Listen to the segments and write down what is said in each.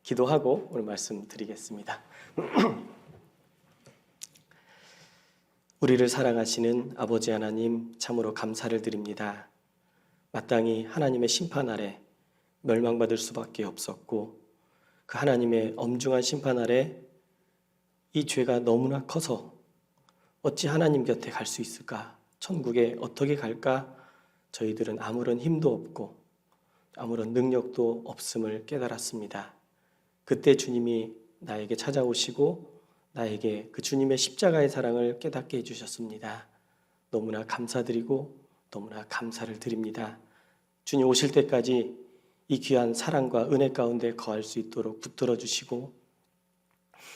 기도하고 오늘 말씀 드리겠습니다. 우리를 사랑하시는 아버지 하나님, 참으로 감사를 드립니다. 마땅히 하나님의 심판 아래 멸망받을 수밖에 없었고, 그 하나님의 엄중한 심판 아래 이 죄가 너무나 커서 어찌 하나님 곁에 갈 수 있을까? 천국에 어떻게 갈까? 저희들은 아무런 힘도 없고 아무런 능력도 없음을 깨달았습니다. 그때 주님이 나에게 찾아오시고 나에게 그 주님의 십자가의 사랑을 깨닫게 해주셨습니다. 너무나 감사드리고 너무나 감사를 드립니다. 주님 오실 때까지 이 귀한 사랑과 은혜 가운데 거할 수 있도록 붙들어 주시고,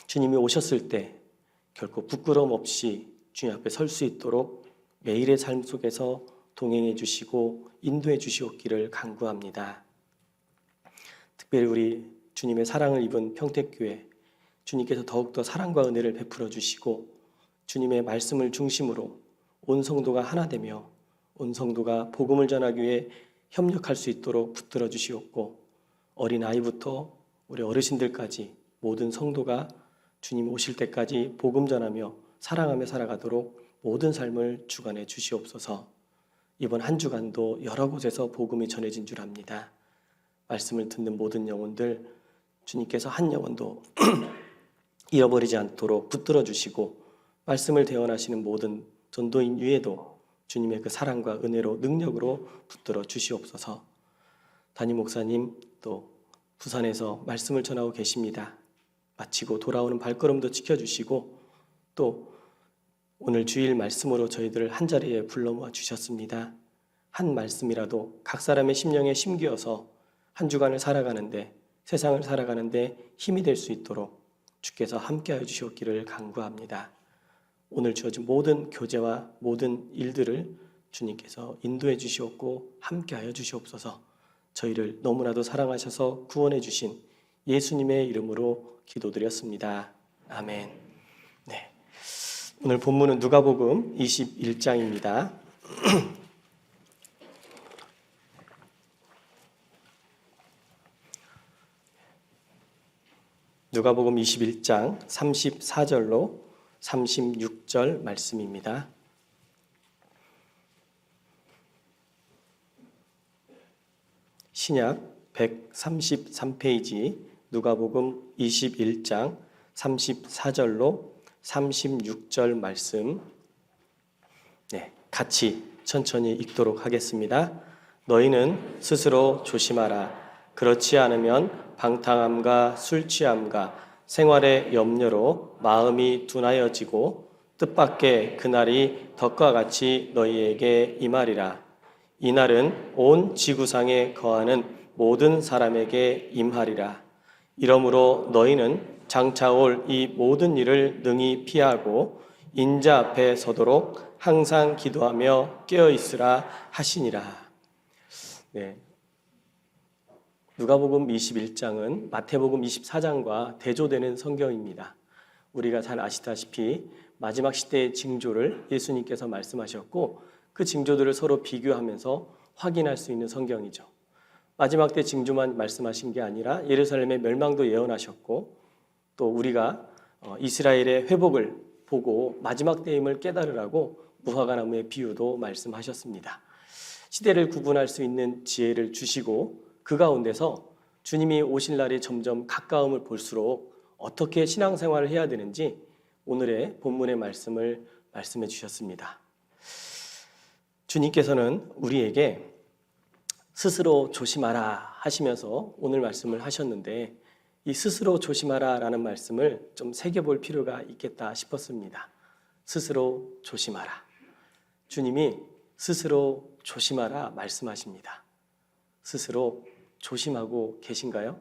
주님이 오셨을 때 결코 부끄러움 없이 주님 앞에 설 수 있도록 매일의 삶 속에서 동행해 주시고 인도해 주시옵기를 간구합니다. 특별히 우리 주님의 사랑을 입은 평택교회, 주님께서 더욱더 사랑과 은혜를 베풀어 주시고 주님의 말씀을 중심으로 온 성도가 하나 되며 온 성도가 복음을 전하기 위해 협력할 수 있도록 붙들어 주시옵고, 어린아이부터 우리 어르신들까지 모든 성도가 주님 오실 때까지 복음 전하며 사랑하며 살아가도록 모든 삶을 주관해 주시옵소서. 이번 한 주간도 여러 곳에서 복음이 전해진 줄 압니다. 말씀을 듣는 모든 영혼들, 주님께서 한 영혼도 잃어버리지 않도록 붙들어 주시고, 말씀을 대언하시는 모든 전도인 위에도 주님의 그 사랑과 은혜로 능력으로 붙들어 주시옵소서. 담임 목사님 또 부산에서 말씀을 전하고 계십니다. 마치고 돌아오는 발걸음도 지켜주시고, 또 오늘 주일 말씀으로 저희들을 한자리에 불러 모아 주셨습니다. 한 말씀이라도 각 사람의 심령에 심기어서 한 주간을 살아가는데, 세상을 살아가는데 힘이 될 수 있도록 주께서 함께하여 주시옵기를 간구합니다. 오늘 주어진 모든 교제와 모든 일들을 주님께서 인도해 주시옵고 함께하여 주시옵소서. 저희를 너무나도 사랑하셔서 구원해 주신 예수님의 이름으로 기도드렸습니다. 아멘. 네. 오늘 본문은 누가복음 21장입니다. 누가복음 21장 34절로 36절 말씀입니다. 신약 133페이지 누가복음 21장 34절로 36절 말씀, 같이 천천히 읽도록 하겠습니다. 너희는 스스로 조심하라. 그렇지 않으면 방탕함과 술 취함과 생활의 염려로 마음이 둔하여지고 뜻밖의 그날이 덕과 같이 너희에게 임하리라. 이날은 온 지구상에 거하는 모든 사람에게 임하리라. 이러므로 너희는 장차 올 이 모든 일을 능히 피하고 인자 앞에 서도록 항상 기도하며 깨어있으라 하시니라. 누가복음 21장은 마태복음 24장과 대조되는 성경입니다. 우리가 잘 아시다시피 마지막 시대의 징조를 예수님께서 말씀하셨고, 그 징조들을 서로 비교하면서 확인할 수 있는 성경이죠. 마지막 때 징조만 말씀하신 게 아니라 예루살렘의 멸망도 예언하셨고, 또 우리가 이스라엘의 회복을 보고 마지막 때임을 깨달으라고 무화과나무의 비유도 말씀하셨습니다. 시대를 구분할 수 있는 지혜를 주시고, 그 가운데서 주님이 오실 날이 점점 가까움을 볼수록 어떻게 신앙생활을 해야 되는지 오늘의 본문의 말씀을 말씀해 주셨습니다. 주님께서는 우리에게 스스로 조심하라 하시면서 오늘 말씀을 하셨는데, 이 스스로 조심하라 라는 말씀을 좀 새겨볼 필요가 있겠다 싶었습니다. 스스로 조심하라. 주님이 스스로 조심하라 말씀하십니다. 스스로 조심하고 계신가요?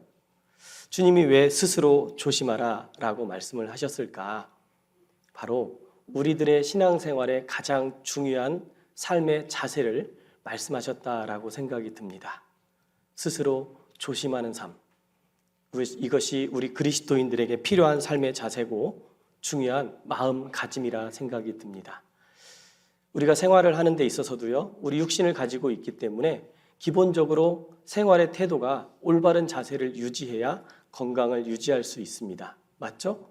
주님이 왜 스스로 조심하라 라고 말씀을 하셨을까? 바로 우리들의 신앙생활의 가장 중요한 삶의 자세를 말씀하셨다라고 생각이 듭니다. 스스로 조심하는 삶, 이것이 우리 그리스도인들에게 필요한 삶의 자세고 중요한 마음가짐이라 생각이 듭니다. 우리가 생활을 하는 데 있어서도요, 우리 육신을 가지고 있기 때문에 기본적으로 생활의 태도가 올바른 자세를 유지해야 건강을 유지할 수 있습니다. 맞죠?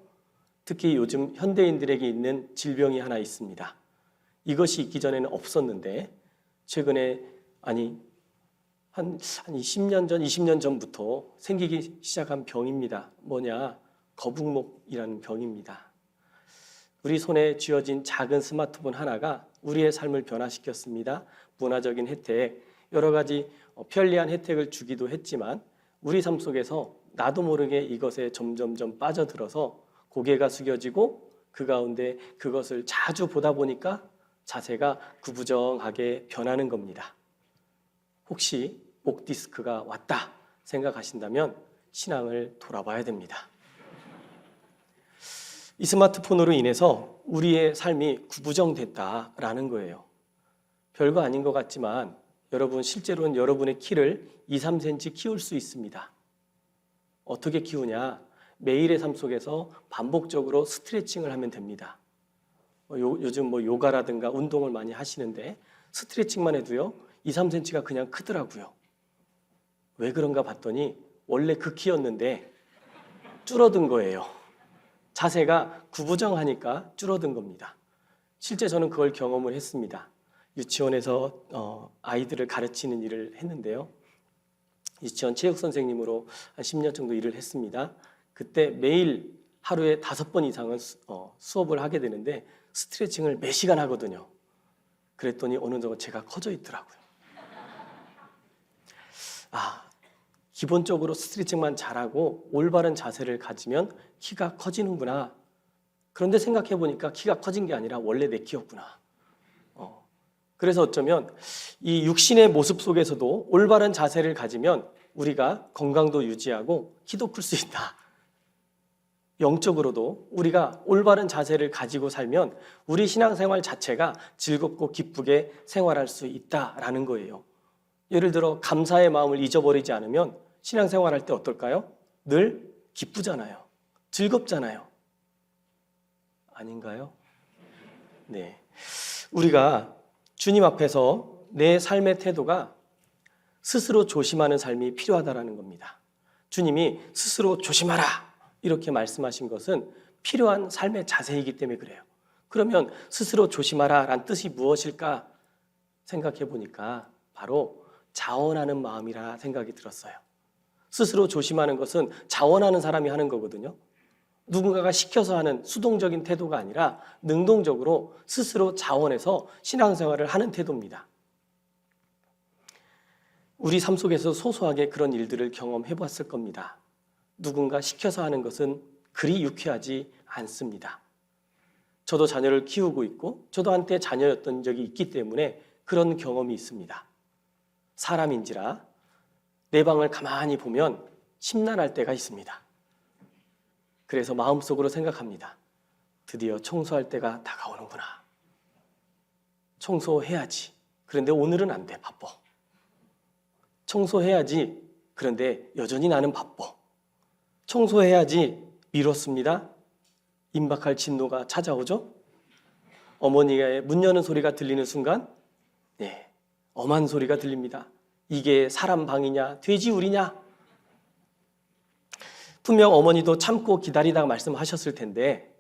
특히 요즘 현대인들에게 있는 질병이 하나 있습니다. 이것이 있기 전에는 없었는데 최근에 한 10년 전, 20년 전부터 생기기 시작한 병입니다. 뭐냐? 거북목이라는 병입니다. 우리 손에 쥐어진 작은 스마트폰 하나가 우리의 삶을 변화시켰습니다. 문화적인 혜택, 여러 가지 편리한 혜택을 주기도 했지만 우리 삶 속에서 나도 모르게 이것에 점점점 빠져들어서 고개가 숙여지고 그 가운데 그것을 자주 보다 보니까 자세가 구부정하게 변하는 겁니다. 혹시 목 디스크가 왔다 생각하신다면 신앙을 돌아봐야 됩니다. 이 스마트폰으로 인해서 우리의 삶이 구부정됐다라는 거예요. 별거 아닌 것 같지만 여러분 실제로는 여러분의 키를 2, 3cm 키울 수 있습니다. 어떻게 키우냐? 매일의 삶 속에서 반복적으로 스트레칭을 하면 됩니다. 요즘 요가라든가 운동을 많이 하시는데 스트레칭만 해도요 2, 3cm가 그냥 크더라고요. 왜 그런가 봤더니 원래 그 키였는데 줄어든 거예요. 자세가 구부정하니까 줄어든 겁니다. 실제 저는 그걸 경험을 했습니다. 유치원에서 아이들을 가르치는 일을 했는데요. 유치원 체육 선생님으로 한 10년 정도 일을 했습니다. 그때 매일 하루에 5번 이상은 수업을 하게 되는데 스트레칭을 몇 시간 하거든요. 그랬더니 어느 정도 제가 커져 있더라고요. 기본적으로 스트레칭만 잘하고 올바른 자세를 가지면 키가 커지는구나. 그런데 생각해 보니까 키가 커진 게 아니라 원래 내 키였구나. 그래서 어쩌면 이 육신의 모습 속에서도 올바른 자세를 가지면 우리가 건강도 유지하고 키도 클 수 있다. 영적으로도 우리가 올바른 자세를 가지고 살면 우리 신앙생활 자체가 즐겁고 기쁘게 생활할 수 있다라는 거예요. 예를 들어 감사의 마음을 잊어버리지 않으면 신앙생활할 때 어떨까요? 늘 기쁘잖아요. 즐겁잖아요. 아닌가요? 네. 우리가 주님 앞에서 내 삶의 태도가 스스로 조심하는 삶이 필요하다는 겁니다. 주님이 스스로 조심하라 이렇게 말씀하신 것은 필요한 삶의 자세이기 때문에 그래요. 그러면 스스로 조심하라 라는 뜻이 무엇일까 생각해 보니까 바로 자원하는 마음이라 생각이 들었어요. 스스로 조심하는 것은 자원하는 사람이 하는 거거든요. 누군가가 시켜서 하는 수동적인 태도가 아니라 능동적으로 스스로 자원해서 신앙생활을 하는 태도입니다. 우리 삶 속에서 소소하게 그런 일들을 경험해 봤을 겁니다. 누군가 시켜서 하는 것은 그리 유쾌하지 않습니다. 저도 자녀를 키우고 있고 저도 한때 자녀였던 적이 있기 때문에 그런 경험이 있습니다. 사람인지라 내 방을 가만히 보면 심란할 때가 있습니다. 그래서 마음속으로 생각합니다. 드디어 청소할 때가 다가오는구나. 청소해야지. 그런데 오늘은 안 돼. 바빠. 청소해야지. 그런데 여전히 나는 바빠. 청소해야지. 미뤘습니다. 임박할 진노가 찾아오죠. 어머니가 문 여는 소리가 들리는 순간 엄한 소리가 들립니다. 이게 사람 방이냐 돼지우리냐. 분명 어머니도 참고 기다리다가 말씀하셨을 텐데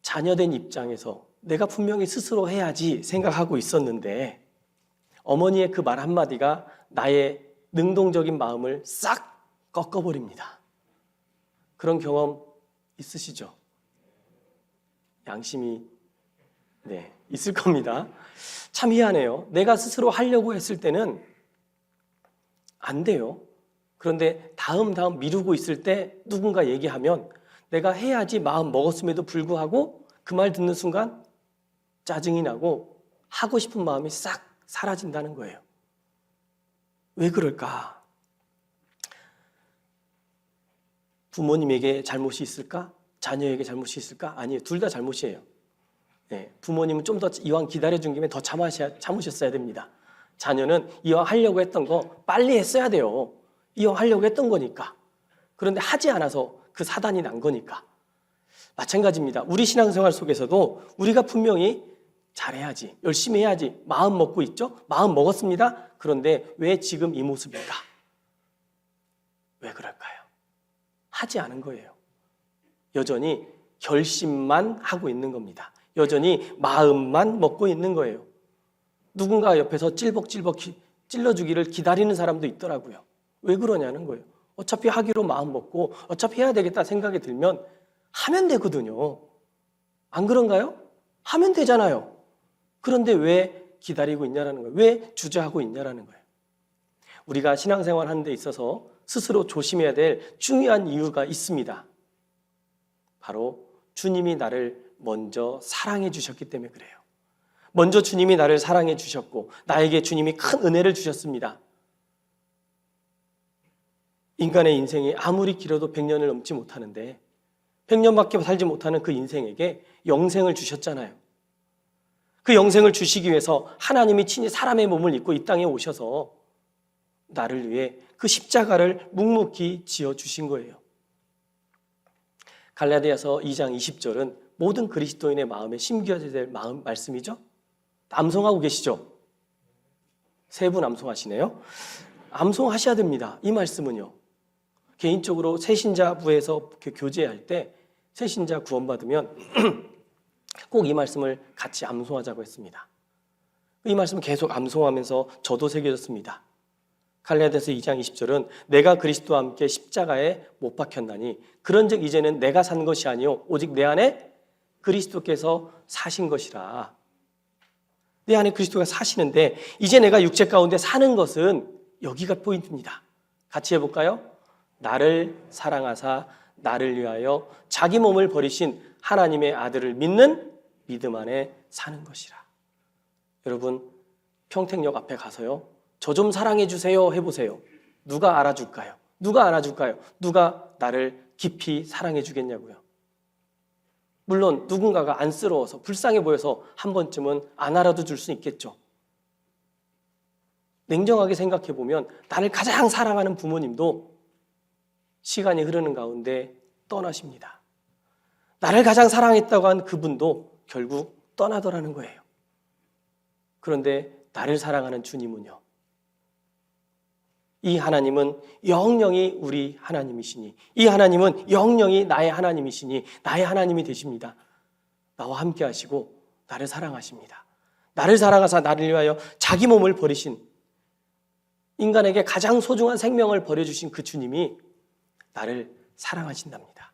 자녀된 입장에서 내가 분명히 스스로 해야지 생각하고 있었는데 어머니의 그 말 한마디가 나의 능동적인 마음을 싹 꺾어버립니다. 그런 경험 있으시죠? 양심이 있을 겁니다. 참 희한해요. 내가 스스로 하려고 했을 때는 안 돼요. 그런데 다음 미루고 있을 때 누군가 얘기하면 내가 해야지 마음 먹었음에도 불구하고 그 말 듣는 순간 짜증이 나고 하고 싶은 마음이 싹 사라진다는 거예요. 왜 그럴까? 부모님에게 잘못이 있을까? 자녀에게 잘못이 있을까? 아니에요. 둘 다 잘못이에요. 부모님은 좀 더 이왕 기다려준 김에 더 참으셨어야 됩니다. 자녀는 이왕 하려고 했던 거 빨리 했어야 돼요. 이왕 하려고 했던 거니까. 그런데 하지 않아서 그 사단이 난 거니까. 마찬가지입니다. 우리 신앙생활 속에서도 우리가 분명히 잘해야지, 열심히 해야지 마음 먹고 있죠? 마음 먹었습니다. 그런데 왜 지금 이 모습일까? 왜 그럴까요? 하지 않은 거예요. 여전히 결심만 하고 있는 겁니다. 여전히 마음만 먹고 있는 거예요. 누군가 옆에서 찔벅찔벅 찔러주기를 기다리는 사람도 있더라고요. 왜 그러냐는 거예요. 어차피 하기로 마음 먹고 어차피 해야 되겠다 생각이 들면 하면 되거든요. 안 그런가요? 하면 되잖아요. 그런데 왜 기다리고 있냐라는 거예요. 왜 주저하고 있냐라는 거예요. 우리가 신앙생활 하는 데 있어서 스스로 조심해야 될 중요한 이유가 있습니다. 바로 주님이 나를 먼저 사랑해 주셨기 때문에 그래요. 먼저 주님이 나를 사랑해 주셨고 나에게 주님이 큰 은혜를 주셨습니다. 인간의 인생이 아무리 길어도 100년을 넘지 못하는데 100년밖에 살지 못하는 그 인생에게 영생을 주셨잖아요. 그 영생을 주시기 위해서 하나님이 친히 사람의 몸을 입고 이 땅에 오셔서 나를 위해 그 십자가를 묵묵히 지어주신 거예요. 갈라디아서 2장 20절은 모든 그리스도인의 마음에 심겨져야 될 말씀이죠. 암송하고 계시죠? 세 분 암송하시네요. 암송하셔야 됩니다. 이 말씀은요. 개인적으로 새신자부에서 교제할 때 새신자 구원받으면 꼭 이 말씀을 같이 암송하자고 했습니다. 이 말씀을 계속 암송하면서 저도 새겨졌습니다. 갈라디아서 2장 20절은 내가 그리스도와 함께 십자가에 못 박혔나니 그런즉 이제는 내가 산 것이 아니요 오직 내 안에 그리스도께서 사신 것이라. 내 안에 그리스도가 사시는데 이제 내가 육체 가운데 사는 것은 여기가 포인트입니다. 같이 해볼까요? 나를 사랑하사 나를 위하여 자기 몸을 버리신 하나님의 아들을 믿는 믿음 안에 사는 것이라. 여러분 평택역 앞에 가서요. 저 좀 사랑해 주세요 해보세요. 누가 알아줄까요? 누가 안아줄까요? 누가 나를 깊이 사랑해 주겠냐고요. 물론 누군가가 안쓰러워서 불쌍해 보여서 한 번쯤은 안 알아도 줄 수 있겠죠. 냉정하게 생각해 보면 나를 가장 사랑하는 부모님도 시간이 흐르는 가운데 떠나십니다. 나를 가장 사랑했다고 한 그분도 결국 떠나더라는 거예요. 그런데 나를 사랑하는 주님은요. 이 하나님은 영영이 우리 하나님이시니 이 하나님은 영영이 나의 하나님이시니 나의 하나님이 되십니다. 나와 함께 하시고 나를 사랑하십니다. 나를 사랑하사 나를 위하여 자기 몸을 버리신 인간에게 가장 소중한 생명을 버려주신 그 주님이 나를 사랑하신답니다.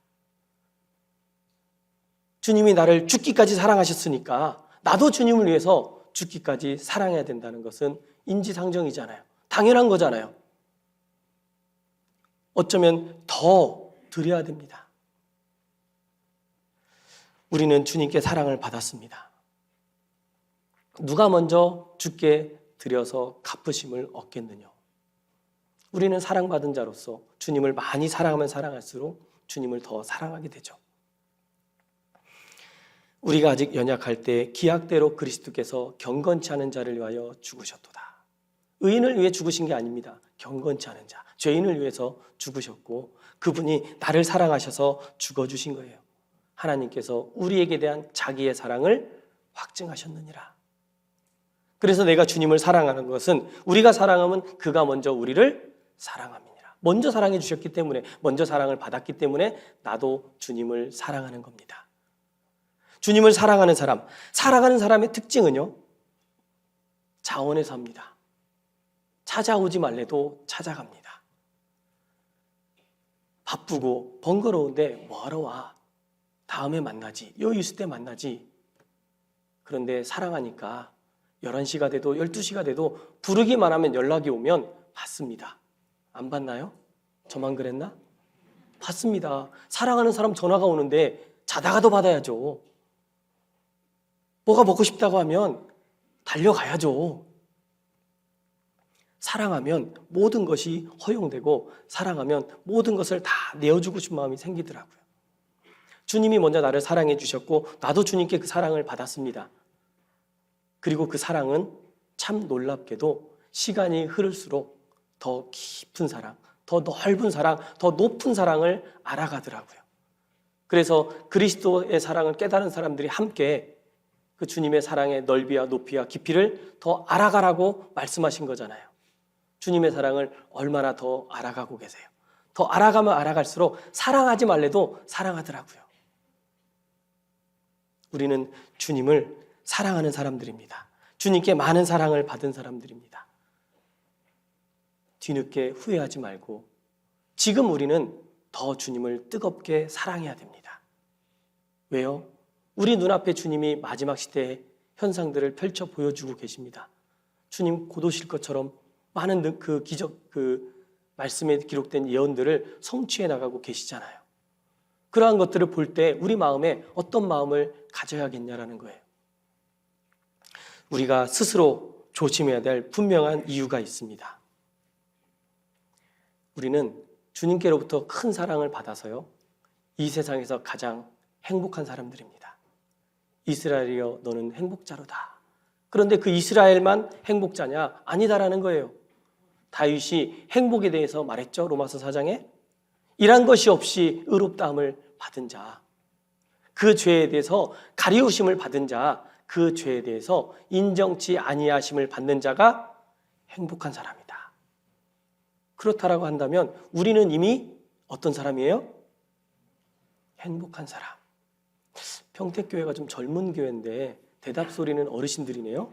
주님이 나를 죽기까지 사랑하셨으니까 나도 주님을 위해서 죽기까지 사랑해야 된다는 것은 인지상정이잖아요. 당연한 거잖아요. 어쩌면 더 드려야 됩니다. 우리는 주님께 사랑을 받았습니다. 누가 먼저 주께 드려서 갚으심을 얻겠느냐. 우리는 사랑받은 자로서 주님을 많이 사랑하면 사랑할수록 주님을 더 사랑하게 되죠. 우리가 아직 연약할 때 기약대로 그리스도께서 경건치 않은 자를 위하여 죽으셨도다. 의인을 위해 죽으신 게 아닙니다. 경건치 않은 자, 죄인을 위해서 죽으셨고 그분이 나를 사랑하셔서 죽어주신 거예요. 하나님께서 우리에게 대한 자기의 사랑을 확증하셨느니라. 그래서 내가 주님을 사랑하는 것은 우리가 사랑하면 그가 먼저 우리를 사랑함이니라. 먼저 사랑해 주셨기 때문에 먼저 사랑을 받았기 때문에 나도 주님을 사랑하는 겁니다. 주님을 사랑하는 사람, 사랑하는 사람의 특징은요. 자원해서 합니다. 찾아오지 말래도 찾아갑니다. 바쁘고 번거로운데 뭐하러 와? 다음에 만나지. 여유 있을 때 만나지. 그런데 사랑하니까 11시가 돼도 12시가 돼도 부르기만 하면 연락이 오면 받습니다. 안 받나요? 저만 그랬나? 받습니다. 사랑하는 사람 전화가 오는데 자다가도 받아야죠. 뭐가 먹고 싶다고 하면 달려가야죠. 사랑하면 모든 것이 허용되고 사랑하면 모든 것을 다 내어주고 싶은 마음이 생기더라고요. 주님이 먼저 나를 사랑해 주셨고 나도 주님께 그 사랑을 받았습니다. 그리고 그 사랑은 참 놀랍게도 시간이 흐를수록 더 깊은 사랑, 더 넓은 사랑, 더 높은 사랑을 알아가더라고요. 그래서 그리스도의 사랑을 깨달은 사람들이 함께 그 주님의 사랑의 넓이와 높이와 깊이를 더 알아가라고 말씀하신 거잖아요. 주님의 사랑을 얼마나 더 알아가고 계세요? 더 알아가면 알아갈수록 사랑하지 말래도 사랑하더라고요. 우리는 주님을 사랑하는 사람들입니다. 주님께 많은 사랑을 받은 사람들입니다. 뒤늦게 후회하지 말고 지금 우리는 더 주님을 뜨겁게 사랑해야 됩니다. 왜요? 우리 눈앞에 주님이 마지막 시대의 현상들을 펼쳐 보여주고 계십니다. 주님 곧 오실 것처럼 많은 그 기적, 그 말씀에 기록된 예언들을 성취해 나가고 계시잖아요. 그러한 것들을 볼 때 우리 마음에 어떤 마음을 가져야겠냐라는 거예요. 우리가 스스로 조심해야 될 분명한 이유가 있습니다. 우리는 주님께로부터 큰 사랑을 받아서요, 이 세상에서 가장 행복한 사람들입니다. 이스라엘이여 너는 행복자로다. 그런데 그 이스라엘만 행복자냐? 아니다라는 거예요. 다윗이 행복에 대해서 말했죠. 로마서 4장에 일한 것이 없이 의롭다함을 받은 자, 그 죄에 대해서 가리우심을 받은 자, 그 죄에 대해서 인정치 아니하심을 받는 자가 행복한 사람이다. 그렇다라고 한다면 우리는 이미 어떤 사람이에요? 행복한 사람. 평택교회가 좀 젊은 교회인데 대답 소리는 어르신들이네요.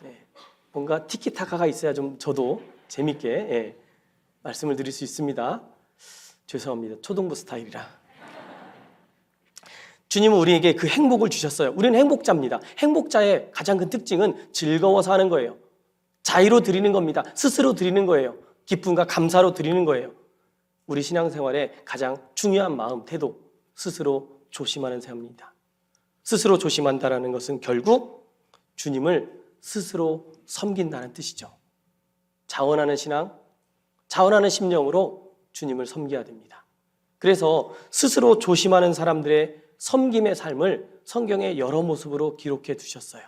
네, 뭔가 티키타카가 있어야 좀 저도 재밌게 말씀을 드릴 수 있습니다. 죄송합니다. 초등부 스타일이라. 주님은 우리에게 그 행복을 주셨어요. 우리는 행복자입니다. 행복자의 가장 큰 특징은 즐거워서 하는 거예요. 자의로 드리는 겁니다. 스스로 드리는 거예요. 기쁨과 감사로 드리는 거예요. 우리 신앙생활의 가장 중요한 마음, 태도, 스스로 조심하는 삶입니다. 스스로 조심한다는 것은 결국 주님을 스스로 섬긴다는 뜻이죠. 자원하는 신앙, 자원하는 심령으로 주님을 섬겨야 됩니다. 그래서 스스로 조심하는 사람들의 섬김의 삶을 성경의 여러 모습으로 기록해 두셨어요.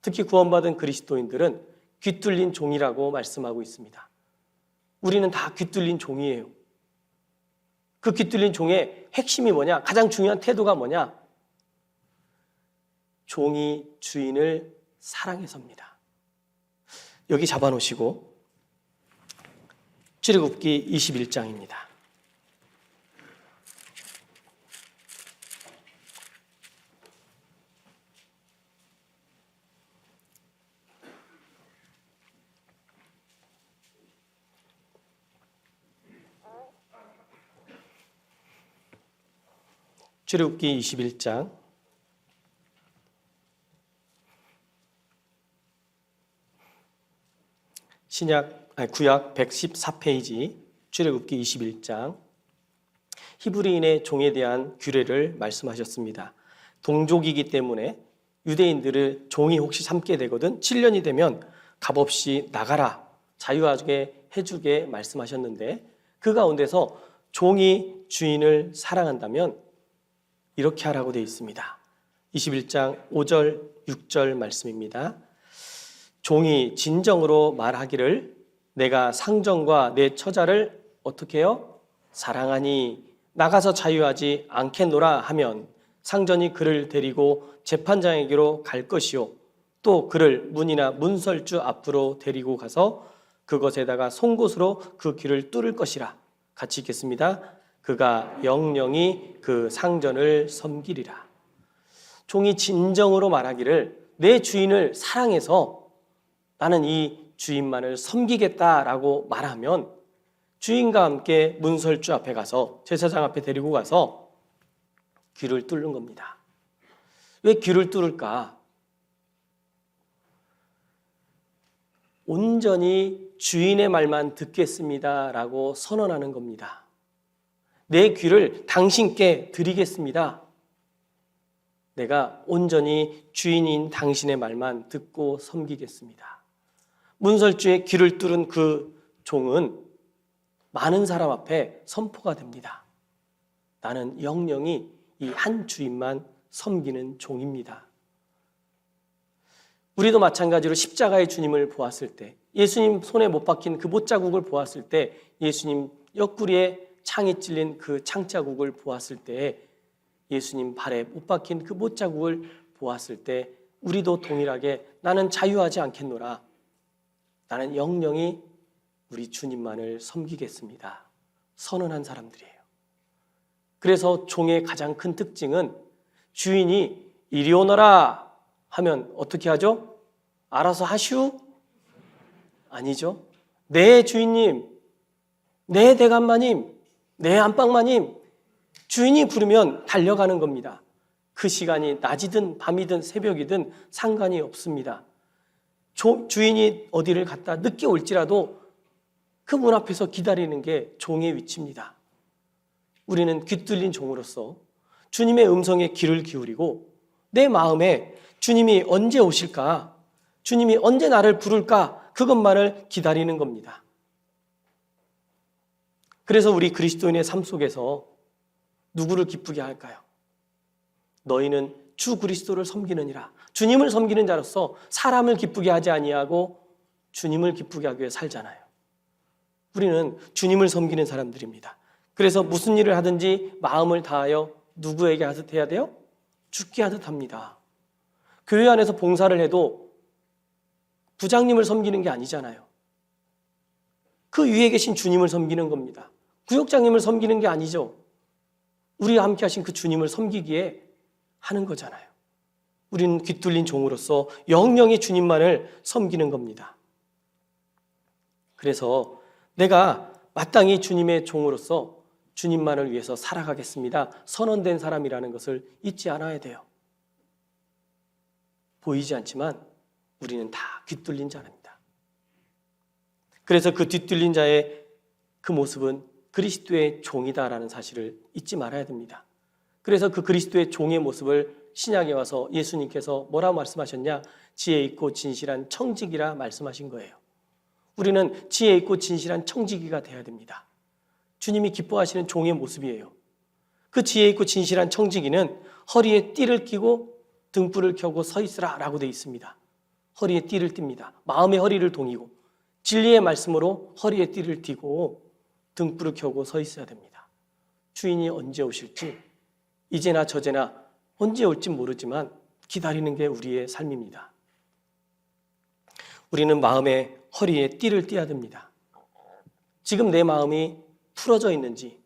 특히 구원받은 그리스도인들은 귀뚫린 종이라고 말씀하고 있습니다. 우리는 다 귀뚫린 종이에요. 그 귀뚫린 종의 핵심이 뭐냐? 가장 중요한 태도가 뭐냐? 종이 주인을 사랑해서입니다. 여기 잡아놓으시고 출애굽기 21장입니다. 출애굽기 21장 구약 114페이지 출애굽기 21장 히브리인의 종에 대한 규례를 말씀하셨습니다. 동족이기 때문에 유대인들을 종이 혹시 삼게 되거든 7년이 되면 값없이 나가라 자유하게 해주게 말씀하셨는데 그 가운데서 종이 주인을 사랑한다면 이렇게 하라고 되어 있습니다. 21장 5절 6절 말씀입니다. 종이 진정으로 말하기를 내가 상전과 내 처자를 어떻게 해요? 사랑하니 나가서 자유하지 않겠노라 하면 상전이 그를 데리고 재판장에게로 갈 것이요 또 그를 문이나 문설주 앞으로 데리고 가서 그것에다가 송곳으로 그 귀를 뚫을 것이라. 같이 읽겠습니다. 그가 영영이 그 상전을 섬기리라. 종이 진정으로 말하기를 내 주인을 사랑해서 나는 이 주인만을 섬기겠다라고 말하면 주인과 함께 문설주 앞에 가서 제사장 앞에 데리고 가서 귀를 뚫는 겁니다. 왜 귀를 뚫을까? 온전히 주인의 말만 듣겠습니다라고 선언하는 겁니다. 내 귀를 당신께 드리겠습니다. 내가 온전히 주인인 당신의 말만 듣고 섬기겠습니다. 문설주의 귀를 뚫은 그 종은 많은 사람 앞에 선포가 됩니다. 나는 영영이 이 한 주인만 섬기는 종입니다. 우리도 마찬가지로 십자가의 주님을 보았을 때, 예수님 손에 못 박힌 그 못자국을 보았을 때, 예수님 옆구리에 창이 찔린 그 창자국을 보았을 때, 예수님 발에 못 박힌 그 못자국을 보았을 때 우리도 동일하게 나는 자유하지 않겠노라. 나는 영영이 우리 주님만을 섬기겠습니다. 선언한 사람들이에요. 그래서 종의 가장 큰 특징은 주인이 이리 오너라 하면 어떻게 하죠? 알아서 하슈? 아니죠. 네 주인님, 네 대감마님, 네 안방마님, 주인이 부르면 달려가는 겁니다. 그 시간이 낮이든 밤이든 새벽이든 상관이 없습니다. 주인이 어디를 갔다 늦게 올지라도 그 문 앞에서 기다리는 게 종의 위치입니다. 우리는 귀 뚫린 종으로서 주님의 음성에 귀를 기울이고 내 마음에 주님이 언제 오실까? 주님이 언제 나를 부를까? 그것만을 기다리는 겁니다. 그래서 우리 그리스도인의 삶 속에서 누구를 기쁘게 할까요? 너희는 주 그리스도를 섬기느니라. 주님을 섬기는 자로서 사람을 기쁘게 하지 아니하고 주님을 기쁘게 하기 위해 살잖아요. 우리는 주님을 섬기는 사람들입니다. 그래서 무슨 일을 하든지 마음을 다하여 누구에게 하듯 해야 돼요? 주께 하듯 합니다. 교회 안에서 봉사를 해도 부장님을 섬기는 게 아니잖아요. 그 위에 계신 주님을 섬기는 겁니다. 구역장님을 섬기는 게 아니죠. 우리와 함께 하신 그 주님을 섬기기에 하는 거잖아요. 우리는 귀 뚫린 종으로서 영영이 주님만을 섬기는 겁니다. 그래서 내가 마땅히 주님의 종으로서 주님만을 위해서 살아가겠습니다. 선언된 사람이라는 것을 잊지 않아야 돼요. 보이지 않지만 우리는 다 귀 뚫린 자랍니다. 그래서 그 귀 뚫린 자의 그 모습은 그리스도의 종이다라는 사실을 잊지 말아야 됩니다. 그래서 그 그리스도의 종의 모습을 신약에 와서 예수님께서 뭐라고 말씀하셨냐? 지혜 있고 진실한 청지기라 말씀하신 거예요. 우리는 지혜 있고 진실한 청지기가 되어야 됩니다. 주님이 기뻐하시는 종의 모습이에요. 그 지혜 있고 진실한 청지기는 허리에 띠를 끼고 등불을 켜고 서 있으라 라고 되어 있습니다. 허리에 띠를 띱니다. 마음의 허리를 동이고 진리의 말씀으로 허리에 띠를 띠고 등불을 켜고 서 있어야 됩니다. 주인이 언제 오실지 이제나 저제나 언제 올지 모르지만 기다리는 게 우리의 삶입니다. 우리는 마음의 허리에 띠를 띠어야 됩니다. 지금 내 마음이 풀어져 있는지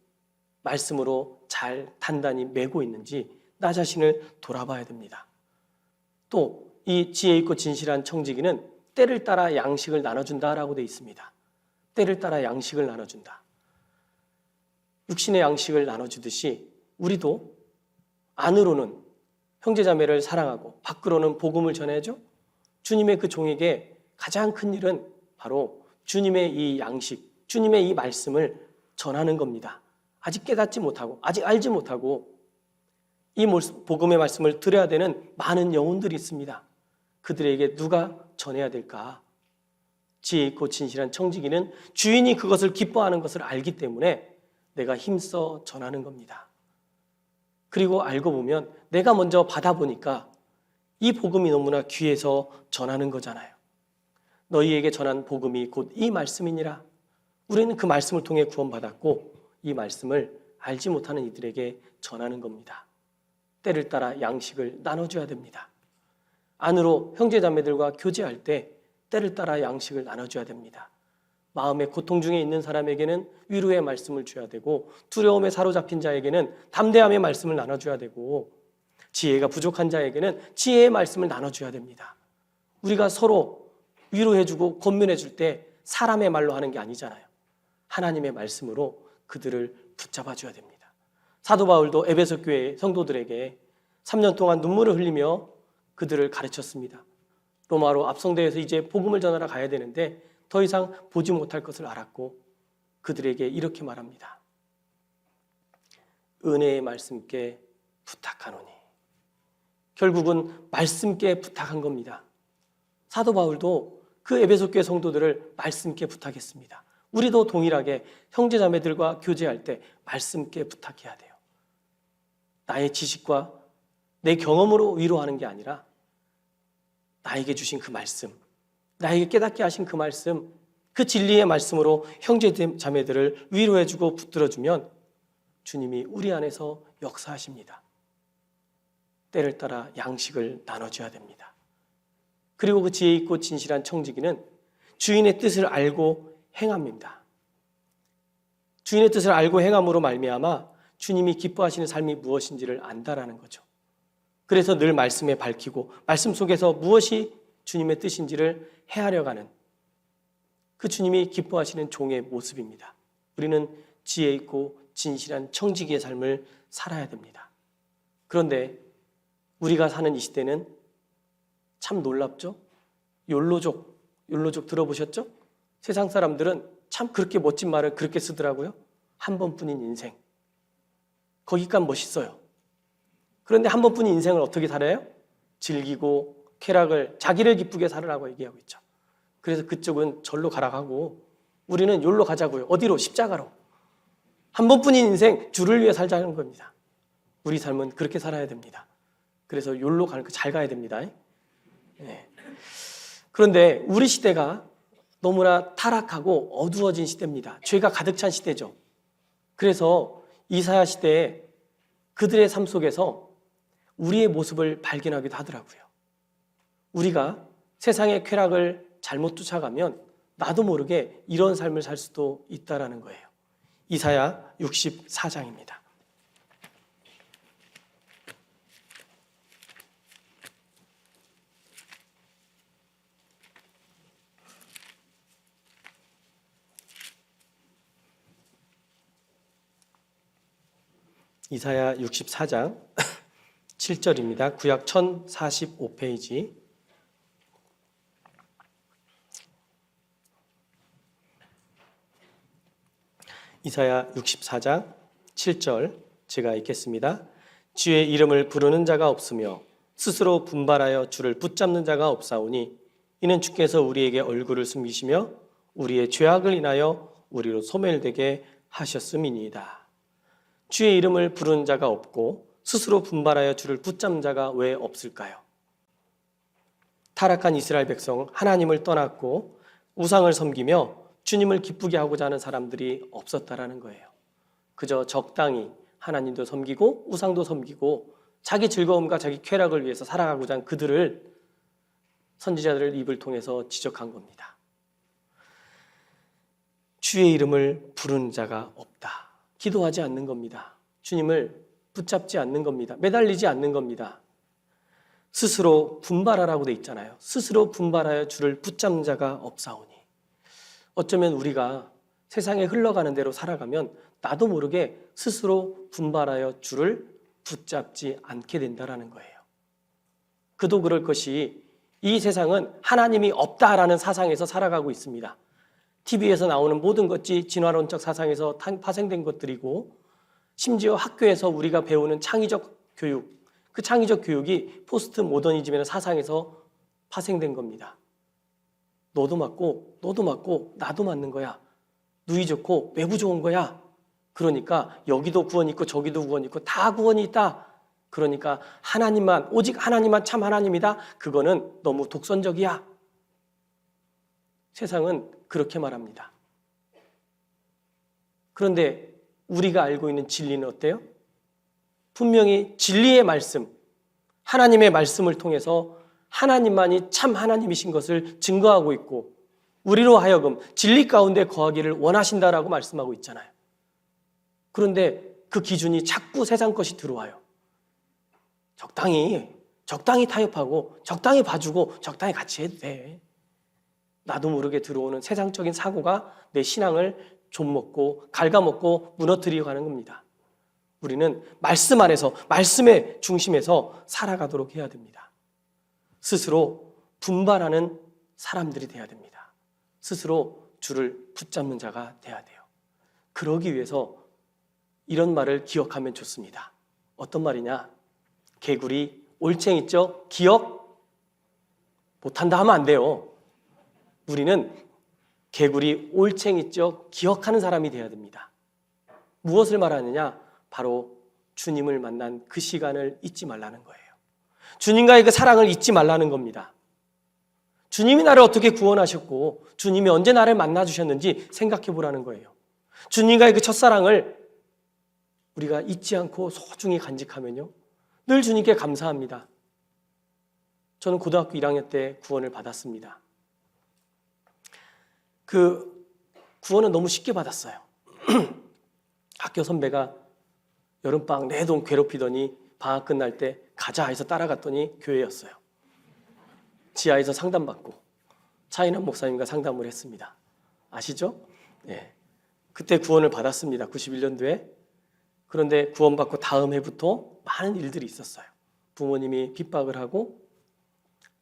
말씀으로 잘 단단히 매고 있는지 나 자신을 돌아봐야 됩니다. 또 이 지혜 있고 진실한 청지기는 때를 따라 양식을 나눠준다라고 되어 있습니다. 때를 따라 양식을 나눠준다. 육신의 양식을 나눠주듯이 우리도 안으로는 형제자매를 사랑하고 밖으로는 복음을 전해줘. 주님의 그 종에게 가장 큰 일은 바로 주님의 이 양식, 주님의 이 말씀을 전하는 겁니다. 아직 깨닫지 못하고 아직 알지 못하고 이 복음의 말씀을 들어야 되는 많은 영혼들이 있습니다. 그들에게 누가 전해야 될까? 지혜 있고 진실한 청지기는 주인이 그것을 기뻐하는 것을 알기 때문에 내가 힘써 전하는 겁니다. 그리고 알고 보면 내가 먼저 받아보니까 이 복음이 너무나 귀해서 전하는 거잖아요. 너희에게 전한 복음이 곧 이 말씀이니라. 우리는 그 말씀을 통해 구원받았고 이 말씀을 알지 못하는 이들에게 전하는 겁니다. 때를 따라 양식을 나눠줘야 됩니다. 안으로 형제자매들과 교제할 때 때를 따라 양식을 나눠줘야 됩니다. 마음의 고통 중에 있는 사람에게는 위로의 말씀을 줘야 되고 두려움에 사로잡힌 자에게는 담대함의 말씀을 나눠줘야 되고 지혜가 부족한 자에게는 지혜의 말씀을 나눠줘야 됩니다. 우리가 서로 위로해주고 권면해줄 때 사람의 말로 하는 게 아니잖아요. 하나님의 말씀으로 그들을 붙잡아줘야 됩니다. 사도 바울도 에베소 교회 성도들에게 3년 동안 눈물을 흘리며 그들을 가르쳤습니다. 로마로 압송되어서 이제 복음을 전하러 가야 되는데 더 이상 보지 못할 것을 알았고 그들에게 이렇게 말합니다. 은혜의 말씀께 부탁하노니. 결국은 말씀께 부탁한 겁니다. 사도 바울도 그 에베소 교회 성도들을 말씀께 부탁했습니다. 우리도 동일하게 형제자매들과 교제할 때 말씀께 부탁해야 돼요. 나의 지식과 내 경험으로 위로하는 게 아니라 나에게 주신 그 말씀, 나에게 깨닫게 하신 그 말씀, 그 진리의 말씀으로 형제자매들을 위로해주고 붙들어주면 주님이 우리 안에서 역사하십니다. 때를 따라 양식을 나눠줘야 됩니다. 그리고 그 지혜 있고 진실한 청지기는 주인의 뜻을 알고 행합니다. 주인의 뜻을 알고 행함으로 말미암아 주님이 기뻐하시는 삶이 무엇인지를 안다라는 거죠. 그래서 늘 말씀에 밝히고 말씀 속에서 무엇이 주님의 뜻인지를 헤아려가는 그 주님이 기뻐하시는 종의 모습입니다. 우리는 지혜 있고 진실한 청지기의 삶을 살아야 됩니다. 그런데 우리가 사는 이 시대는 참 놀랍죠? 욜로족 들어보셨죠? 세상 사람들은 참 그렇게 멋진 말을 그렇게 쓰더라고요. 한 번뿐인 인생. 거기까지 멋있어요. 그런데 한 번뿐인 인생을 어떻게 살아요? 즐기고 쾌락을 자기를 기쁘게 살으라고 얘기하고 있죠. 그래서 그쪽은 절로 가라고 우리는 욜로 가자고요. 어디로? 십자가로. 한 번뿐인 인생 주를 위해 살자는 겁니다. 우리 삶은 그렇게 살아야 됩니다. 그래서 욜로 가는 거 잘 가야 됩니다. 네. 그런데 우리 시대가 너무나 타락하고 어두워진 시대입니다. 죄가 가득 찬 시대죠. 그래서 이사야 시대에 그들의 삶 속에서 우리의 모습을 발견하기도 하더라고요. 우리가 세상의 쾌락을 잘못 쫓아가면 나도 모르게 이런 삶을 살 수도 있다라는 거예요. 이사야 64장입니다. 이사야 64장 7절입니다. 구약 1045페이지. 이사야 64장 7절 제가 읽겠습니다. 주의 이름을 부르는 자가 없으며 스스로 분발하여 주를 붙잡는 자가 없사오니 이는 주께서 우리에게 얼굴을 숨기시며 우리의 죄악을 인하여 우리로 소멸되게 하셨음이니이다. 주의 이름을 부르는 자가 없고 스스로 분발하여 주를 붙잡는 자가 왜 없을까요? 타락한 이스라엘 백성 하나님을 떠났고 우상을 섬기며 주님을 기쁘게 하고자 하는 사람들이 없었다라는 거예요. 그저 적당히 하나님도 섬기고 우상도 섬기고 자기 즐거움과 자기 쾌락을 위해서 살아가고자 한 그들을 선지자들의 입을 통해서 지적한 겁니다. 주의 이름을 부르는 자가 없다. 기도하지 않는 겁니다. 주님을 붙잡지 않는 겁니다. 매달리지 않는 겁니다. 스스로 분발하라고 돼 있잖아요. 스스로 분발하여 주를 붙잡는 자가 없사오니. 어쩌면 우리가 세상에 흘러가는 대로 살아가면 나도 모르게 스스로 분발하여 주를 붙잡지 않게 된다는 거예요. 그도 그럴 것이 이 세상은 하나님이 없다라는 사상에서 살아가고 있습니다. TV에서 나오는 모든 것이 진화론적 사상에서 파생된 것들이고 심지어 학교에서 우리가 배우는 창의적 교육, 그 창의적 교육이 포스트 모더니즘이라는 사상에서 파생된 겁니다. 너도 맞고 너도 맞고 나도 맞는 거야. 누이 좋고 외부 좋은 거야. 그러니까 여기도 구원이 있고 저기도 구원이 있고 다 구원이 있다. 그러니까 하나님만, 오직 하나님만 참 하나님이다. 그거는 너무 독선적이야. 세상은 그렇게 말합니다. 그런데 우리가 알고 있는 진리는 어때요? 분명히 진리의 말씀, 하나님의 말씀을 통해서 하나님만이 참 하나님이신 것을 증거하고 있고 우리로 하여금 진리 가운데 거하기를 원하신다라고 말씀하고 있잖아요. 그런데 그 기준이 자꾸 세상 것이 들어와요. 적당히 타협하고 적당히 봐주고 적당히 같이 해도 돼. 나도 모르게 들어오는 세상적인 사고가 내 신앙을 좀먹고 갉아먹고 무너뜨리고 가는 겁니다. 우리는 말씀 안에서 말씀의 중심에서 살아가도록 해야 됩니다. 스스로 분발하는 사람들이 돼야 됩니다. 스스로 주를 붙잡는 자가 돼야 돼요. 그러기 위해서 이런 말을 기억하면 좋습니다. 어떤 말이냐? 개구리 올챙 있죠? 기억 못한다 하면 안 돼요. 우리는 개구리 올챙 있죠? 기억하는 사람이 돼야 됩니다. 무엇을 말하느냐? 바로 주님을 만난 그 시간을 잊지 말라는 거예요. 주님과의 그 사랑을 잊지 말라는 겁니다. 주님이 나를 어떻게 구원하셨고 주님이 언제 나를 만나주셨는지 생각해 보라는 거예요. 주님과의 그 첫사랑을 우리가 잊지 않고 소중히 간직하면요, 늘 주님께 감사합니다. 저는 고등학교 1학년 때 구원을 받았습니다. 그 구원은 너무 쉽게 받았어요. 학교 선배가 여름방학 내동 괴롭히더니 방학 끝날 때 가자 해서 따라갔더니 교회였어요. 지하에서 상담받고 차인환 목사님과 상담을 했습니다. 아시죠? 네. 그때 구원을 받았습니다. 91년도에. 그런데 구원받고 다음 해부터 많은 일들이 있었어요. 부모님이 핍박을 하고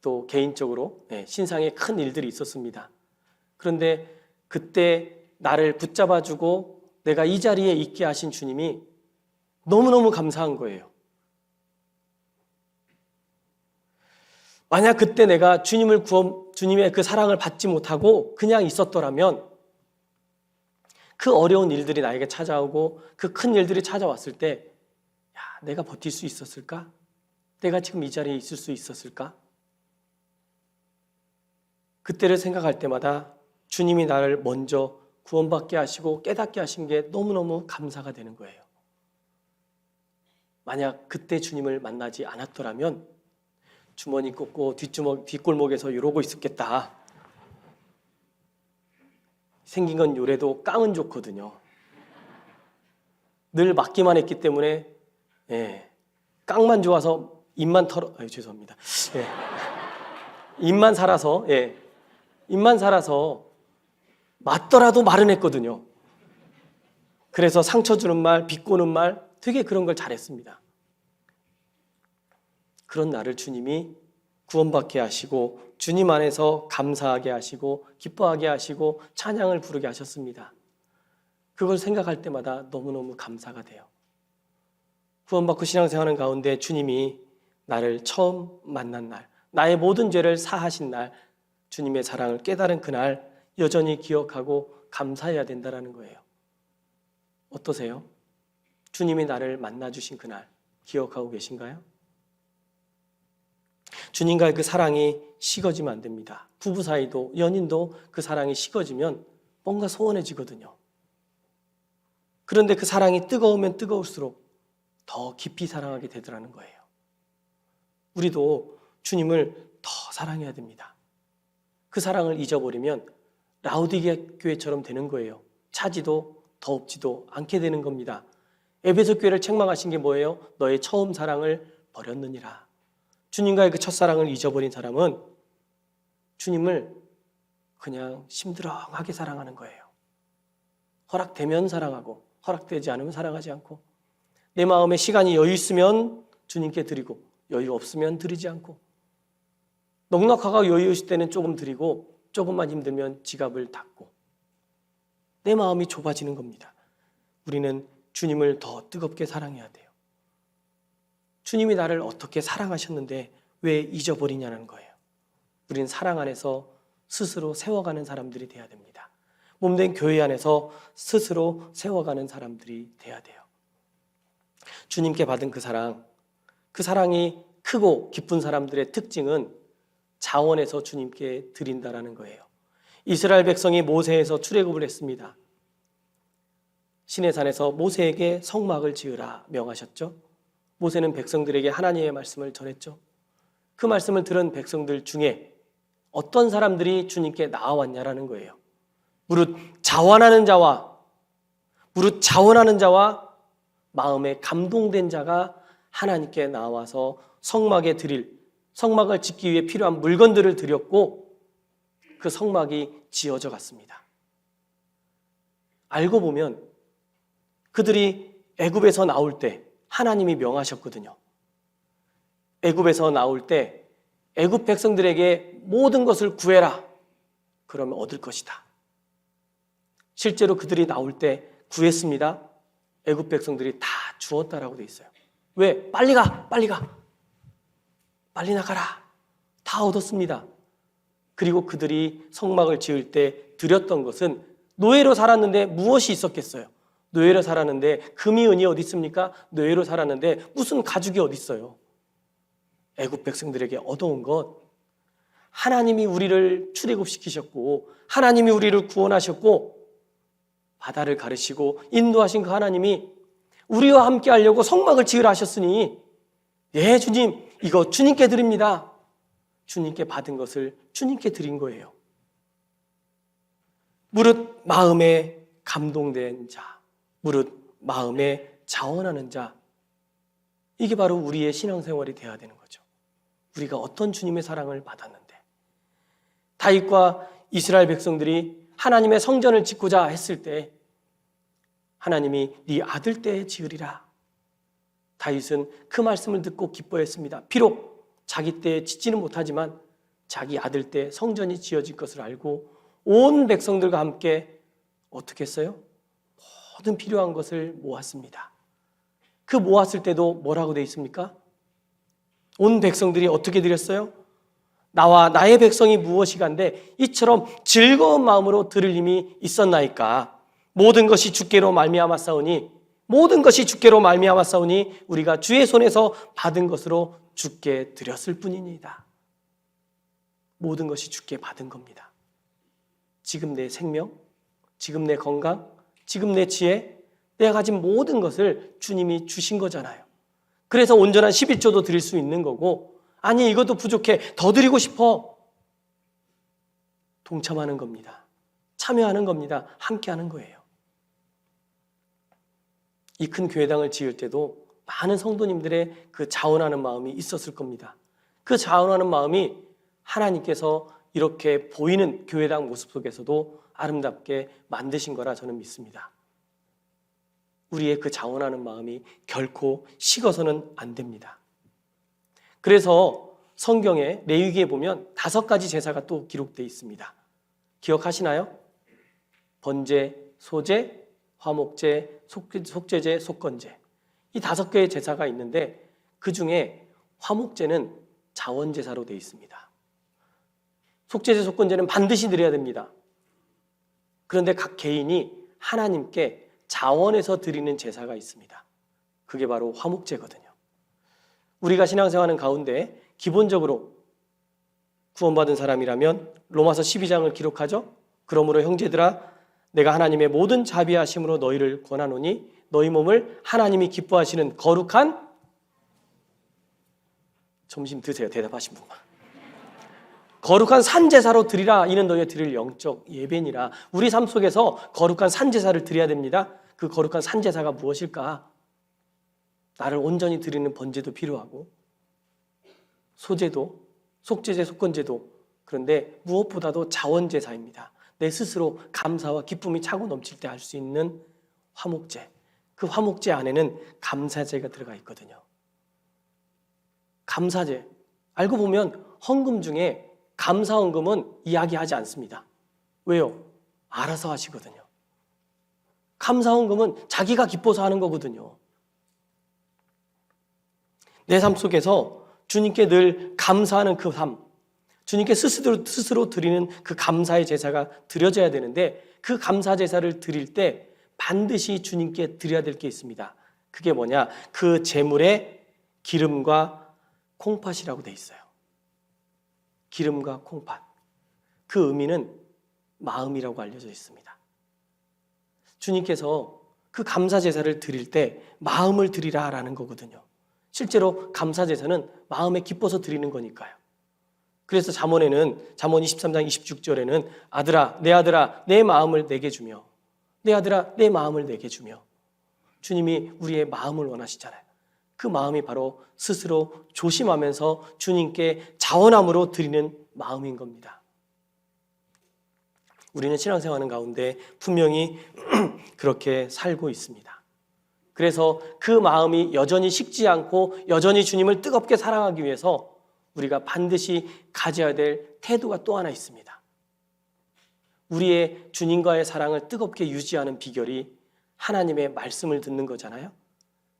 또 개인적으로 신상에 큰 일들이 있었습니다. 그런데 그때 나를 붙잡아주고 내가 이 자리에 있게 하신 주님이 너무너무 감사한 거예요. 만약 그때 내가 주님의 그 사랑을 받지 못하고 그냥 있었더라면 그 어려운 일들이 나에게 찾아오고 그 큰 일들이 찾아왔을 때 내가 버틸 수 있었을까? 내가 지금 이 자리에 있을 수 있었을까? 그때를 생각할 때마다 주님이 나를 먼저 구원받게 하시고 깨닫게 하신 게 너무너무 감사가 되는 거예요. 만약 그때 주님을 만나지 않았더라면 주머니 꽂고 뒷골목에서 이러고 있었겠다. 생긴 건 요래도 깡은 좋거든요. 늘 맞기만 했기 때문에 깡만 좋아서 입만 죄송합니다. 입만 살아서 맞더라도 말은 했거든요. 그래서 상처 주는 말, 비꼬는 말 되게 그런 걸 잘했습니다. 그런 나를 주님이 구원받게 하시고 주님 안에서 감사하게 하시고 기뻐하게 하시고 찬양을 부르게 하셨습니다. 그걸 생각할 때마다 너무너무 감사가 돼요. 구원받고 신앙생활하는 가운데 주님이 나를 처음 만난 날, 나의 모든 죄를 사하신 날, 주님의 사랑을 깨달은 그날 여전히 기억하고 감사해야 된다는 거예요. 어떠세요? 주님이 나를 만나주신 그날 기억하고 계신가요? 주님과의 그 사랑이 식어지면 안 됩니다. 부부 사이도 연인도 그 사랑이 식어지면 뭔가 소원해지거든요. 그런데 그 사랑이 뜨거우면 뜨거울수록 더 깊이 사랑하게 되더라는 거예요. 우리도 주님을 더 사랑해야 됩니다. 그 사랑을 잊어버리면 라우디게아 교회처럼 되는 거예요. 차지도 더웁지도 않게 되는 겁니다. 에베소 교회를 책망하신 게 뭐예요? 너의 처음 사랑을 버렸느니라. 주님과의 그 첫사랑을 잊어버린 사람은 주님을 그냥 심드렁하게 사랑하는 거예요. 허락되면 사랑하고 허락되지 않으면 사랑하지 않고 내 마음에 시간이 여유 있으면 주님께 드리고 여유 없으면 드리지 않고 넉넉하고 여유 있을 때는 조금 드리고 조금만 힘들면 지갑을 닫고 내 마음이 좁아지는 겁니다. 우리는 주님을 더 뜨겁게 사랑해야 돼요. 주님이 나를 어떻게 사랑하셨는데 왜 잊어버리냐는 거예요. 우리는 사랑 안에서 스스로 세워가는 사람들이 돼야 됩니다. 몸된 교회 안에서 스스로 세워가는 사람들이 돼야 돼요. 주님께 받은 그 사랑이 크고 깊은 사람들의 특징은 자원해서 주님께 드린다라는 거예요. 이스라엘 백성이 모세에서 출애굽을 했습니다. 시내산에서 모세에게 성막을 지으라 명하셨죠. 모세는 백성들에게 하나님의 말씀을 전했죠. 그 말씀을 들은 백성들 중에 어떤 사람들이 주님께 나아왔냐라는 거예요. 무릇 자원하는 자와 마음에 감동된 자가 하나님께 나와서 성막을 짓기 위해 필요한 물건들을 드렸고 그 성막이 지어져 갔습니다. 알고 보면 그들이 애굽에서 나올 때 하나님이 명하셨거든요. 애굽에서 나올 때 애굽 백성들에게 모든 것을 구해라. 그러면 얻을 것이다. 실제로 그들이 나올 때 구했습니다. 애굽 백성들이 다 주었다라고 돼 있어요. 왜? 빨리 가. 빨리 나가라. 다 얻었습니다. 그리고 그들이 성막을 지을 때 드렸던 것은 노예로 살았는데 무엇이 있었겠어요? 노예로 살았는데 금이 은이 어디 있습니까? 노예로 살았는데 무슨 가죽이 어디 있어요? 애굽 백성들에게 얻어온 것, 하나님이 우리를 출애굽시키셨고 하나님이 우리를 구원하셨고 바다를 가르시고 인도하신 그 하나님이 우리와 함께 하려고 성막을 지으라 하셨으니 예 주님 이거 주님께 드립니다. 주님께 받은 것을 주님께 드린 거예요. 무릇 마음에 감동된 자, 무릇 마음에 자원하는 자, 이게 바로 우리의 신앙생활이 되어야 되는 거죠. 우리가 어떤 주님의 사랑을 받았는데, 다윗과 이스라엘 백성들이 하나님의 성전을 짓고자 했을 때 하나님이 네 아들 때에 지으리라. 다윗은 그 말씀을 듣고 기뻐했습니다. 비록 자기 때에 짓지는 못하지만 자기 아들 때 성전이 지어질 것을 알고 온 백성들과 함께 어떻게 했어요? 모든 필요한 것을 모았습니다. 그 모았을 때도 뭐라고 되어 있습니까? 온 백성들이 어떻게 드렸어요? 나와 나의 백성이 무엇이간데 이처럼 즐거운 마음으로 들을 힘이 있었나이까. 모든 것이 주께로 말미암았사오니, 모든 것이 주께로 말미암았사오니 우리가 주의 손에서 받은 것으로 주께 드렸을 뿐이니이다. 모든 것이 주께 받은 겁니다. 지금 내 생명, 지금 내 건강, 지금 내 지혜, 내가 가진 모든 것을 주님이 주신 거잖아요. 그래서 온전한 11조도 드릴 수 있는 거고, 아니 이것도 부족해, 더 드리고 싶어, 동참하는 겁니다. 참여하는 겁니다. 함께 하는 거예요. 이 큰 교회당을 지을 때도 많은 성도님들의 그 자원하는 마음이 있었을 겁니다. 그 자원하는 마음이 하나님께서 이렇게 보이는 교회당 모습 속에서도 아름답게 만드신 거라 저는 믿습니다. 우리의 그 자원하는 마음이 결코 식어서는 안 됩니다. 그래서 성경에 레위기에 보면 5가지 제사가 또 기록되어 있습니다. 기억하시나요? 번제, 소제, 화목제, 속죄제, 속건제. 이 5개의 제사가 있는데 그 중에 화목제는 자원제사로 되어 있습니다. 속죄제, 속건제는 반드시 드려야 됩니다. 그런데 각 개인이 하나님께 자원해서 드리는 제사가 있습니다. 그게 바로 화목제거든요. 우리가 신앙생활하는 가운데 기본적으로 구원받은 사람이라면 로마서 12장을 기록하죠. 그러므로 형제들아, 내가 하나님의 모든 자비하심으로 너희를 권하노니 너희 몸을 하나님이 기뻐하시는 거룩한, 점심 드세요, 대답하신 분만, 거룩한 산제사로 드리라. 이는 너희가 드릴 영적 예배니라. 우리 삶 속에서 거룩한 산제사를 드려야 됩니다. 그 거룩한 산제사가 무엇일까? 나를 온전히 드리는 번제도 필요하고, 소제도, 속죄제, 속건제도, 그런데 무엇보다도 자원제사입니다. 내 스스로 감사와 기쁨이 차고 넘칠 때 할 수 있는 화목제. 그 화목제 안에는 감사제가 들어가 있거든요. 감사제. 알고 보면 헌금 중에 감사헌금은 이야기하지 않습니다. 왜요? 알아서 하시거든요. 감사헌금은 자기가 기뻐서 하는 거거든요. 내 삶 속에서 주님께 늘 감사하는 그 삶, 주님께 스스로 드리는 그 감사의 제사가 드려져야 되는데, 그 감사 제사를 드릴 때 반드시 주님께 드려야 될 게 있습니다. 그게 뭐냐? 그 제물에 기름과 콩팥이라고 돼 있어요. 기름과 콩팥. 그 의미는 마음이라고 알려져 있습니다. 주님께서 그 감사 제사를 드릴 때 마음을 드리라라는 거거든요. 실제로 감사 제사는 마음에 기뻐서 드리는 거니까요. 그래서 잠언에는, 잠언 23장 26절에는 아들아, 내 마음을 내게 주며, 내 아들아, 내 마음을 내게 주며, 주님이 우리의 마음을 원하시잖아요. 그 마음이 바로 스스로 조심하면서 주님께 자원함으로 드리는 마음인 겁니다. 우리는 신앙생활하는 가운데 분명히 그렇게 살고 있습니다. 그래서 그 마음이 여전히 식지 않고 여전히 주님을 뜨겁게 사랑하기 위해서 우리가 반드시 가져야 될 태도가 또 하나 있습니다. 우리의 주님과의 사랑을 뜨겁게 유지하는 비결이 하나님의 말씀을 듣는 거잖아요.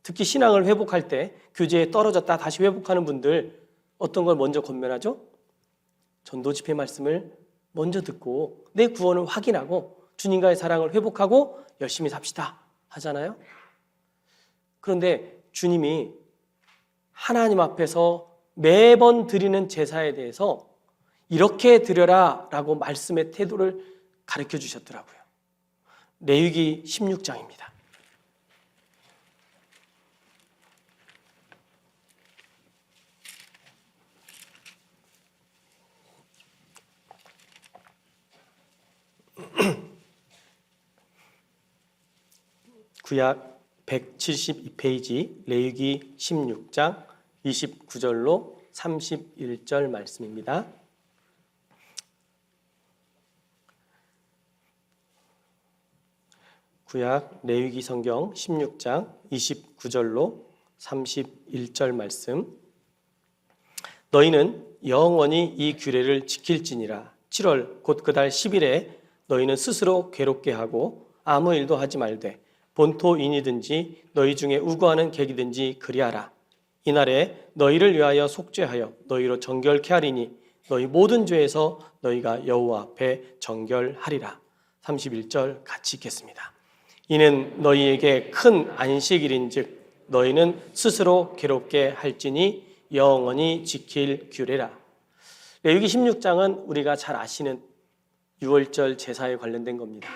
특히 신앙을 회복할 때 교제에 떨어졌다 다시 회복하는 분들 어떤 걸 먼저 권면하죠? 전도 집회 말씀을 먼저 듣고 내 구원을 확인하고 주님과의 사랑을 회복하고 열심히 삽시다 하잖아요. 그런데 주님이 하나님 앞에서 매번 드리는 제사에 대해서 이렇게 드려라 라고 말씀의 태도를 가르쳐 주셨더라고요. 레위기 16장입니다. 구약 172페이지 레위기 16장 29절로 31절 말씀입니다. 구약 레위기 성경 16장 29절로 31절 말씀. 너희는 영원히 이 규례를 지킬지니라. 7월 곧 그달 10일에 너희는 스스로 괴롭게 하고 아무 일도 하지 말되 본토인이든지 너희 중에 우고하는 객이든지 그리하라. 이날에 너희를 위하여 속죄하여 너희로 정결케 하리니 너희 모든 죄에서 너희가 여호와 앞에 정결하리라. 31절 같이 읽겠습니다. 이는 너희에게 큰 안식일인즉 너희는 스스로 괴롭게 할지니 영원히 지킬 규례라. 레위기 16장은 우리가 잘 아시는 유월절 제사에 관련된 겁니다.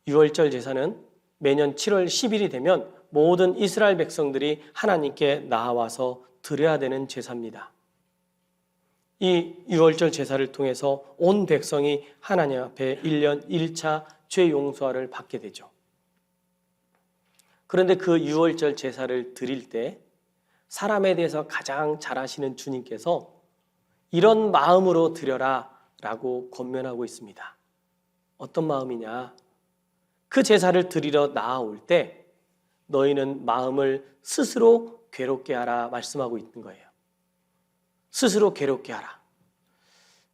유월절 제사는 매년 7월 10일이 되면 모든 이스라엘 백성들이 하나님께 나아와서 드려야 되는 제사입니다. 이 유월절 제사를 통해서 온 백성이 하나님 앞에 1년 1차 죄 용서를 받게 되죠. 그런데 그 유월절 제사를 드릴 때 사람에 대해서 가장 잘 아시는 주님께서 이런 마음으로 드려라 라고 권면하고 있습니다. 어떤 마음이냐? 그 제사를 드리러 나아올 때 너희는 마음을 스스로 괴롭게 하라 말씀하고 있는 거예요. 스스로 괴롭게 하라.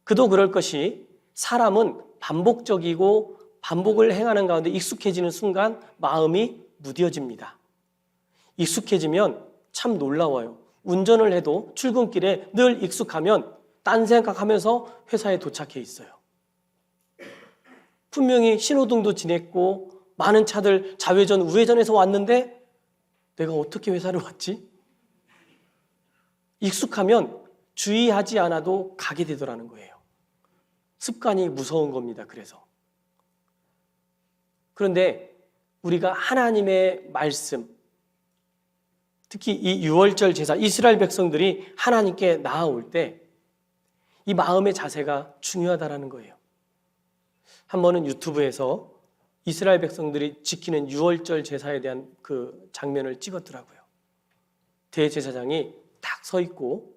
그도 그럴 것이 사람은 반복적이고 반복을 행하는 가운데 익숙해지는 순간 마음이 무뎌집니다. 익숙해지면 참 놀라워요. 운전을 해도 출근길에 늘 익숙하면 딴 생각하면서 회사에 도착해 있어요. 분명히 신호등도 지냈고 많은 차들 좌회전 우회전에서 왔는데 내가 어떻게 회사를 왔지? 익숙하면 주의하지 않아도 가게 되더라는 거예요. 습관이 무서운 겁니다. 그런데 우리가 하나님의 말씀, 특히 이 유월절 제사, 이스라엘 백성들이 하나님께 나아올 때 이 마음의 자세가 중요하다라는 거예요. 한 번은 유튜브에서 이스라엘 백성들이 지키는 유월절 제사에 대한 그 장면을 찍었더라고요. 대제사장이 딱 서 있고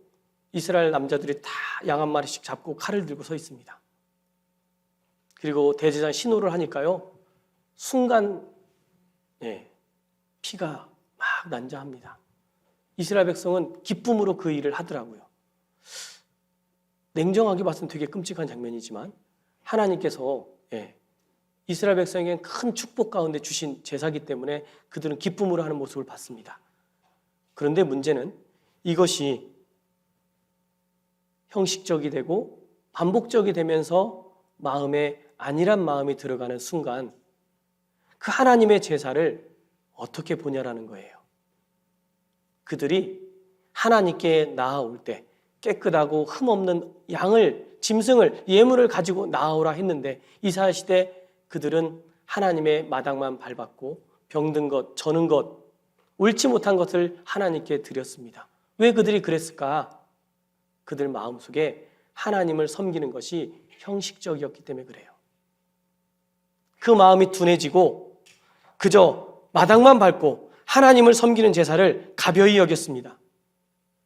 이스라엘 남자들이 다 양 한 마리씩 잡고 칼을 들고 서 있습니다. 그리고 대제사장이 신호를 하니까요, 순간 피가 막 난자합니다. 이스라엘 백성은 기쁨으로 그 일을 하더라고요. 냉정하게 봤을 때 되게 끔찍한 장면이지만 하나님께서 이스라엘 백성에겐 큰 축복 가운데 주신 제사기 때문에 그들은 기쁨으로 하는 모습을 봤습니다. 그런데 문제는 이것이 형식적이 되고 반복적이 되면서 마음에 안일한 마음이 들어가는 순간 그 하나님의 제사를 어떻게 보냐라는 거예요. 그들이 하나님께 나아올 때 깨끗하고 흠없는 양을, 짐승을, 예물을 가지고 나아오라 했는데 이스라엘 시대 그들은 하나님의 마당만 밟았고 병든 것, 저는 것, 옳지 못한 것을 하나님께 드렸습니다. 왜 그들이 그랬을까? 그들 마음속에 하나님을 섬기는 것이 형식적이었기 때문에 그래요. 그 마음이 둔해지고 그저 마당만 밟고 하나님을 섬기는 제사를 가벼이 여겼습니다.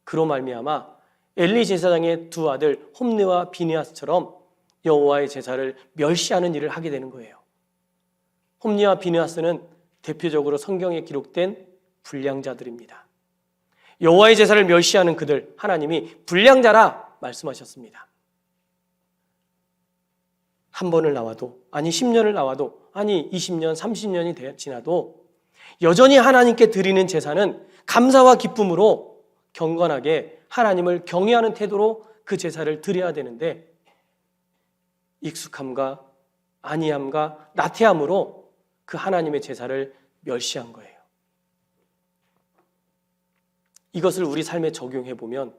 그로 말미암아 엘리 제사장의 두 아들 홈리와 비느하스처럼 여호와의 제사를 멸시하는 일을 하게 되는 거예요. 홈리와 비느하스는 대표적으로 성경에 기록된 불량자들입니다. 여호와의 제사를 멸시하는 그들, 하나님이 불량자라 말씀하셨습니다. 한 번을 나와도, 아니 10년을 나와도, 아니 20년, 30년이 지나도 여전히 하나님께 드리는 제사는 감사와 기쁨으로 경건하게 하나님을 경외하는 태도로 그 제사를 드려야 되는데 익숙함과 안이함과 나태함으로 그 하나님의 제사를 멸시한 거예요. 이것을 우리 삶에 적용해 보면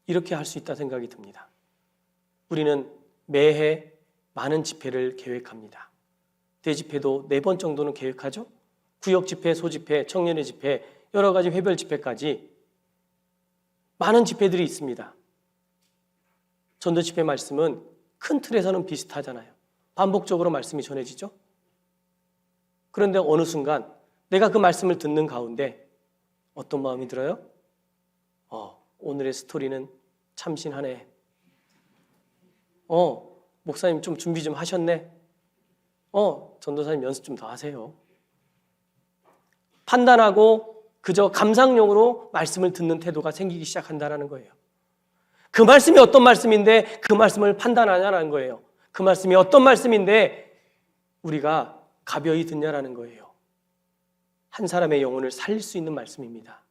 이렇게 할 수 있다 생각이 듭니다. 우리는 매해 많은 집회를 계획합니다. 대집회도 4번 정도는 계획하죠. 구역 집회, 소집회, 청년의 집회, 여러 가지 회별 집회까지 많은 집회들이 있습니다. 전도 집회 말씀은 큰 틀에서는 비슷하잖아요. 반복적으로 말씀이 전해지죠. 그런데 어느 순간 내가 그 말씀을 듣는 가운데 어떤 마음이 들어요? 오늘의 스토리는 참신하네. 목사님 좀 준비 좀 하셨네. 전도사님 연습 좀 더 하세요. 판단하고 그저 감상용으로 말씀을 듣는 태도가 생기기 시작한다는 거예요. 그 말씀이 어떤 말씀인데 그 말씀을 판단하냐는 거예요. 그 말씀이 어떤 말씀인데 우리가 가벼이 듣냐라는 거예요. 한 사람의 영혼을 살릴 수 있는 말씀입니다.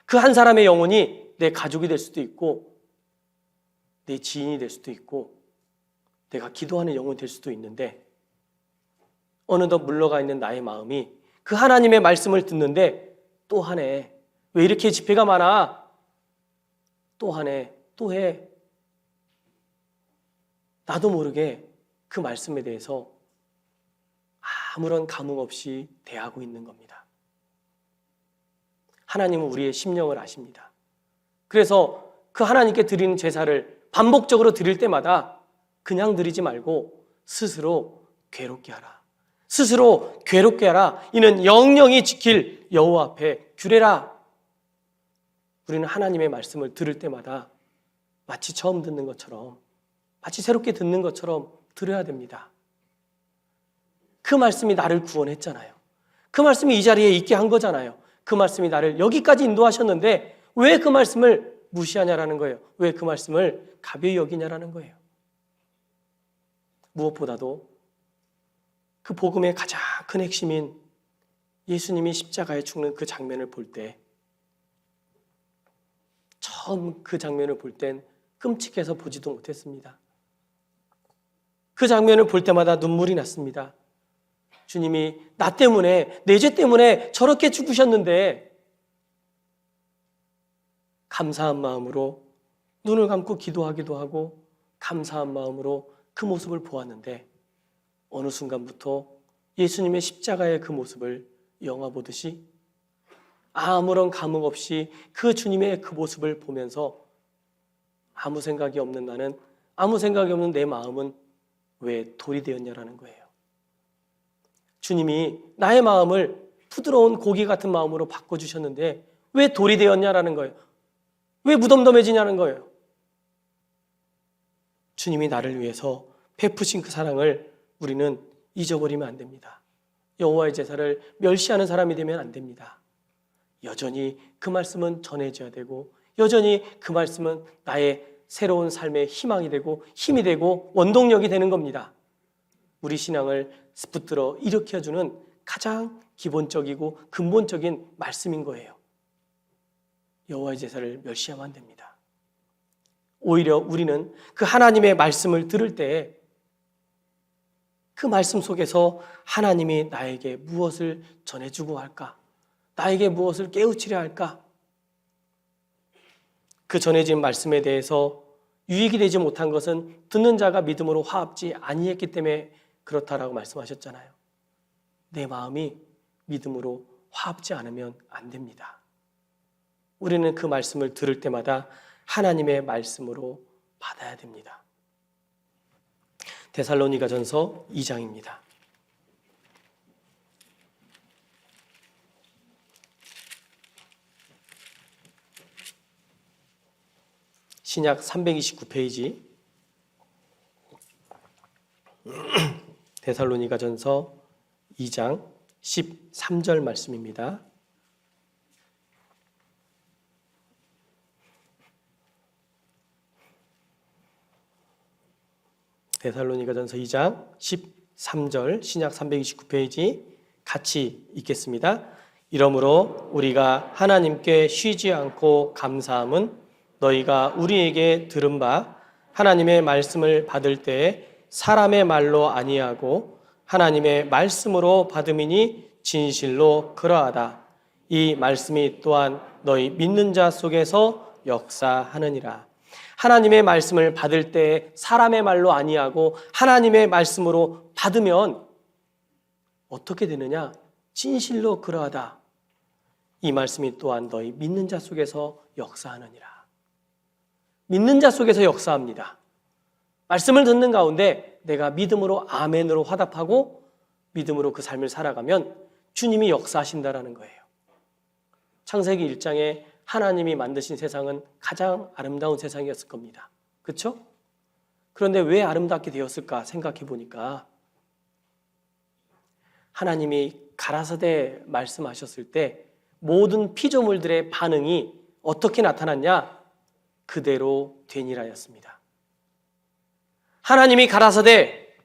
그 한 사람의 영혼이 내 가족이 될 수도 있고 내 지인이 될 수도 있고 내가 기도하는 영혼이 될 수도 있는데 어느덧 물러가 있는 나의 마음이 그 하나님의 말씀을 듣는데 또 하네. 왜 이렇게 집회가 많아? 또 하네. 또 해. 나도 모르게 그 말씀에 대해서 아무런 감흥 없이 대하고 있는 겁니다. 하나님은 우리의 심령을 아십니다. 그래서 그 하나님께 드리는 제사를 반복적으로 드릴 때마다 그냥 드리지 말고 스스로 괴롭게 하라. 스스로 괴롭게 하라. 이는 영영이 지킬 여호와 앞에 규례라. 우리는 하나님의 말씀을 들을 때마다 마치 처음 듣는 것처럼, 마치 새롭게 듣는 것처럼 들어야 됩니다. 그 말씀이 나를 구원했잖아요. 그 말씀이 이 자리에 있게 한 거잖아요. 그 말씀이 나를 여기까지 인도하셨는데 왜 그 말씀을 무시하냐라는 거예요. 왜 그 말씀을 가벼이 여기냐라는 거예요. 무엇보다도 그 복음의 가장 큰 핵심인 예수님이 십자가에 죽는 그 장면을 볼 때, 처음 그 장면을 볼 땐 끔찍해서 보지도 못했습니다. 그 장면을 볼 때마다 눈물이 났습니다. 주님이 나 때문에, 내 죄 때문에 저렇게 죽으셨는데 감사한 마음으로 눈을 감고 기도하기도 하고 감사한 마음으로 그 모습을 보았는데 어느 순간부터 예수님의 십자가의 그 모습을 영화 보듯이 아무런 감흥 없이 그 주님의 그 모습을 보면서 아무 생각이 없는 나는, 아무 생각이 없는 내 마음은 왜 돌이 되었냐라는 거예요. 주님이 나의 마음을 부드러운 고기 같은 마음으로 바꿔주셨는데 왜 돌이 되었냐라는 거예요. 왜 무덤덤해지냐는 거예요. 주님이 나를 위해서 베푸신 그 사랑을 우리는 잊어버리면 안 됩니다. 여호와의 제사를 멸시하는 사람이 되면 안 됩니다. 여전히 그 말씀은 전해져야 되고 여전히 그 말씀은 나의 새로운 삶의 희망이 되고 힘이 되고 원동력이 되는 겁니다. 우리 신앙을 붙들어 일으켜주는 가장 기본적이고 근본적인 말씀인 거예요. 여호와의 제사를 멸시하면 안 됩니다. 오히려 우리는 그 하나님의 말씀을 들을 때 그 말씀 속에서 하나님이 나에게 무엇을 전해주고 할까? 나에게 무엇을 깨우치려 할까? 그 전해진 말씀에 대해서 유익이 되지 못한 것은 듣는 자가 믿음으로 화합지 아니했기 때문에 그렇다라고 말씀하셨잖아요. 내 마음이 믿음으로 화합지 않으면 안 됩니다. 우리는 그 말씀을 들을 때마다 하나님의 말씀으로 받아야 됩니다. 데살로니가전서 2장입니다. 신약 329페이지 데살로니가전서 2장 13절 말씀입니다. 데살로니가전서 2장 13절 신약 329페이지 같이 읽겠습니다. 이러므로 우리가 하나님께 쉬지 않고 감사함은 너희가 우리에게 들은 바 하나님의 말씀을 받을 때에 사람의 말로 아니하고 하나님의 말씀으로 받음이니 진실로 그러하다. 이 말씀이 또한 너희 믿는 자 속에서 역사하느니라. 하나님의 말씀을 받을 때 사람의 말로 아니하고 하나님의 말씀으로 받으면 어떻게 되느냐? 진실로 그러하다. 이 말씀이 또한 너희 믿는 자 속에서 역사하느니라. 믿는 자 속에서 역사합니다. 말씀을 듣는 가운데 내가 믿음으로 아멘으로 화답하고 믿음으로 그 삶을 살아가면 주님이 역사하신다라는 거예요. 창세기 1장에 하나님이 만드신 세상은 가장 아름다운 세상이었을 겁니다. 그렇죠? 그런데 왜 아름답게 되었을까 생각해 보니까 하나님이 가라사대 말씀하셨을 때 모든 피조물들의 반응이 어떻게 나타났냐? 그대로 되니라였습니다. 하나님이 가라사대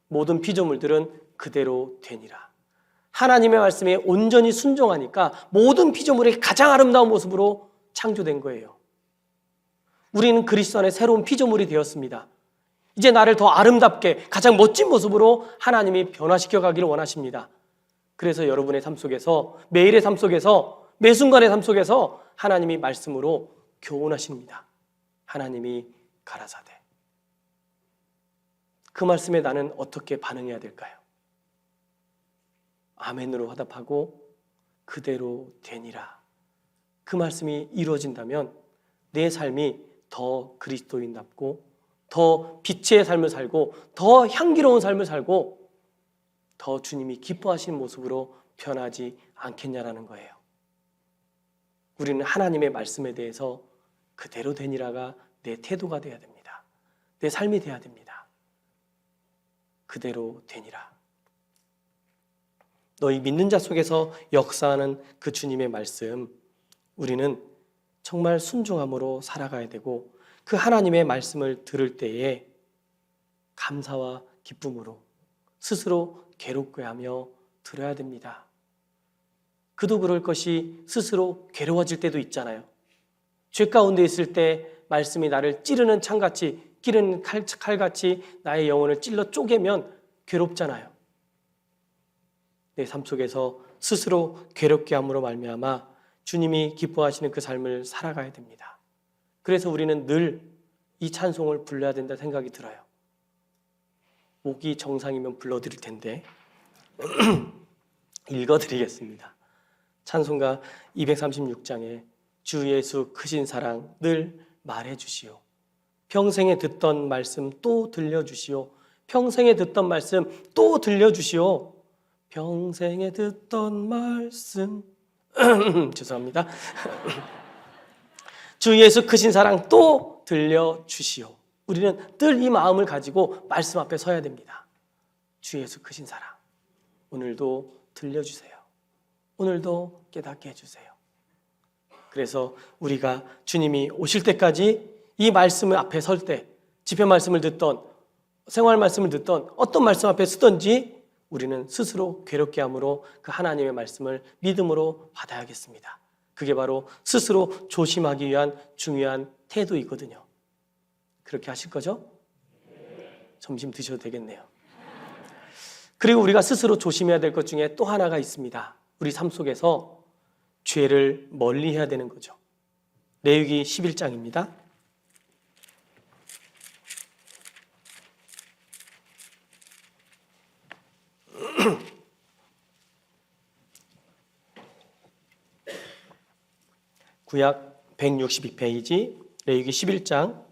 모든 피조물들은 그대로 되니라. 하나님의 말씀에 온전히 순종하니까 모든 피조물이 가장 아름다운 모습으로 창조된 거예요. 우리는 그리스도 안에 새로운 피조물이 되었습니다. 이제 나를 더 아름답게 가장 멋진 모습으로 하나님이 변화시켜 가기를 원하십니다. 그래서 여러분의 삶 속에서, 매일의 삶 속에서, 매 순간의 삶 속에서 하나님이 말씀으로 교훈하십니다. 하나님이 가라사대. 그 말씀에 나는 어떻게 반응해야 될까요? 아멘으로 화답하고 그대로 되니라. 그 말씀이 이루어진다면 내 삶이 더 그리스도인답고 더 빛의 삶을 살고 더 향기로운 삶을 살고 더 주님이 기뻐하시는 모습으로 변하지 않겠냐라는 거예요. 우리는 하나님의 말씀에 대해서 그대로 되니라가 내 태도가 돼야 됩니다. 내 삶이 돼야 됩니다. 그대로 되니라. 너희 믿는 자 속에서 역사하는 그 주님의 말씀, 우리는 정말 순종함으로 살아가야 되고 그 하나님의 말씀을 들을 때에 감사와 기쁨으로 스스로 괴롭게 하며 들어야 됩니다. 그도 그럴 것이 스스로 괴로워질 때도 있잖아요. 죄 가운데 있을 때 말씀이 나를 찌르는 창같이, 찌르는 칼같이 나의 영혼을 찔러 쪼개면 괴롭잖아요. 내 삶 속에서 스스로 괴롭게 함으로 말미암아 주님이 기뻐하시는 그 삶을 살아가야 됩니다. 그래서 우리는 늘 이 찬송을 불러야 된다 생각이 들어요. 목이 정상이면 불러드릴 텐데 읽어드리겠습니다. 찬송가 236장에 주 예수 크신 사랑 늘 말해주시오. 평생에 듣던 말씀 또 들려주시오. 평생에 듣던 말씀 또 들려주시오. 평생에 듣던 말씀 죄송합니다. 주 예수 크신 사랑 또 들려주시오. 우리는 늘 이 마음을 가지고 말씀 앞에 서야 됩니다. 주 예수 크신 사랑 오늘도 들려주세요. 오늘도 깨닫게 해주세요. 그래서 우리가 주님이 오실 때까지 이 말씀을 앞에 설 때, 집회 말씀을 듣던, 생활 말씀을 듣던, 어떤 말씀 앞에 서든지 우리는 스스로 괴롭게 함으로 그 하나님의 말씀을 믿음으로 받아야겠습니다. 그게 바로 스스로 조심하기 위한 중요한 태도이거든요. 그렇게 하실 거죠? 점심 드셔도 되겠네요. 그리고 우리가 스스로 조심해야 될 것 중에 또 하나가 있습니다. 우리 삶 속에서 죄를 멀리 해야 되는 거죠. 레위기 11장입니다. 구약 162페이지 레위기 11장